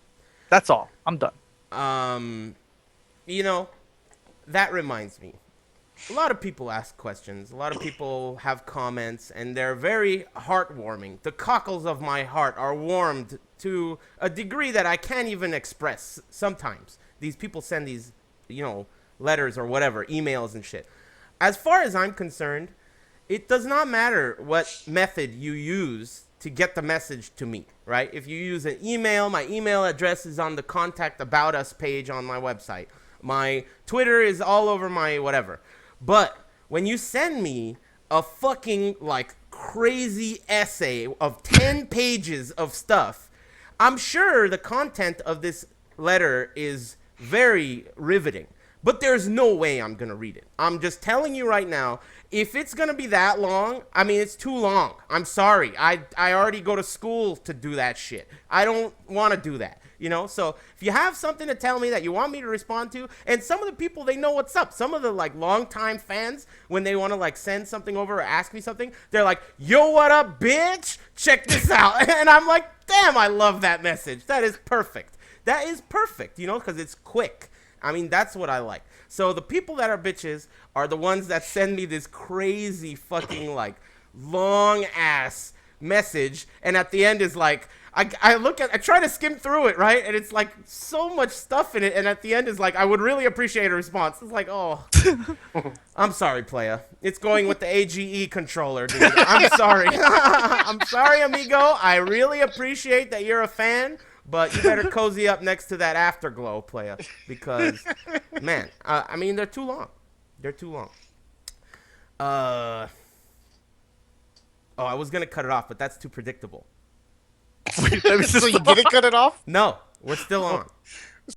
That's all. I'm done. That reminds me. A lot of people ask questions. A lot of people have comments, and they're very heartwarming. The cockles of my heart are warmed to a degree that I can't even express sometimes. These people send these, letters or whatever, emails and shit. As far as I'm concerned, it does not matter what method you use to get the message to me, right? If you use an email, my email address is on the contact about us page on my website. My Twitter is all over my whatever. But when you send me a fucking, like, crazy essay of 10 pages of stuff, I'm sure the content of this letter is very riveting, but there's no way I'm gonna read it. I'm just telling you right now. If it's gonna be that long, I mean, it's too long. I'm sorry. I already go to school to do that shit. I don't want to do that. You know, so if you have something to tell me that you want me to respond to, and some of the people, they know what's up. Some of the like longtime fans, when they want to like send something over or ask me something, they're like, "Yo, what up, bitch? Check this out." And I'm like, "Damn, I love that message. That is perfect. That is perfect." You know, because it's quick. I mean, that's what I like. So the people that are bitches are the ones that send me this crazy fucking like long ass message, and at the end is like, I try to skim through it, right? And it's like so much stuff in it, and at the end is like, I would really appreciate a response. It's like, oh, I'm sorry, playa. It's going with the AGE controller, dude. I'm sorry. I'm sorry, amigo. I really appreciate that you're a fan, but you better cozy up next to that afterglow, playa, because, man, I mean, they're too long. They're too long. Oh, I was gonna cut it off, but that's too predictable. So you didn't cut it off? No, we're still on.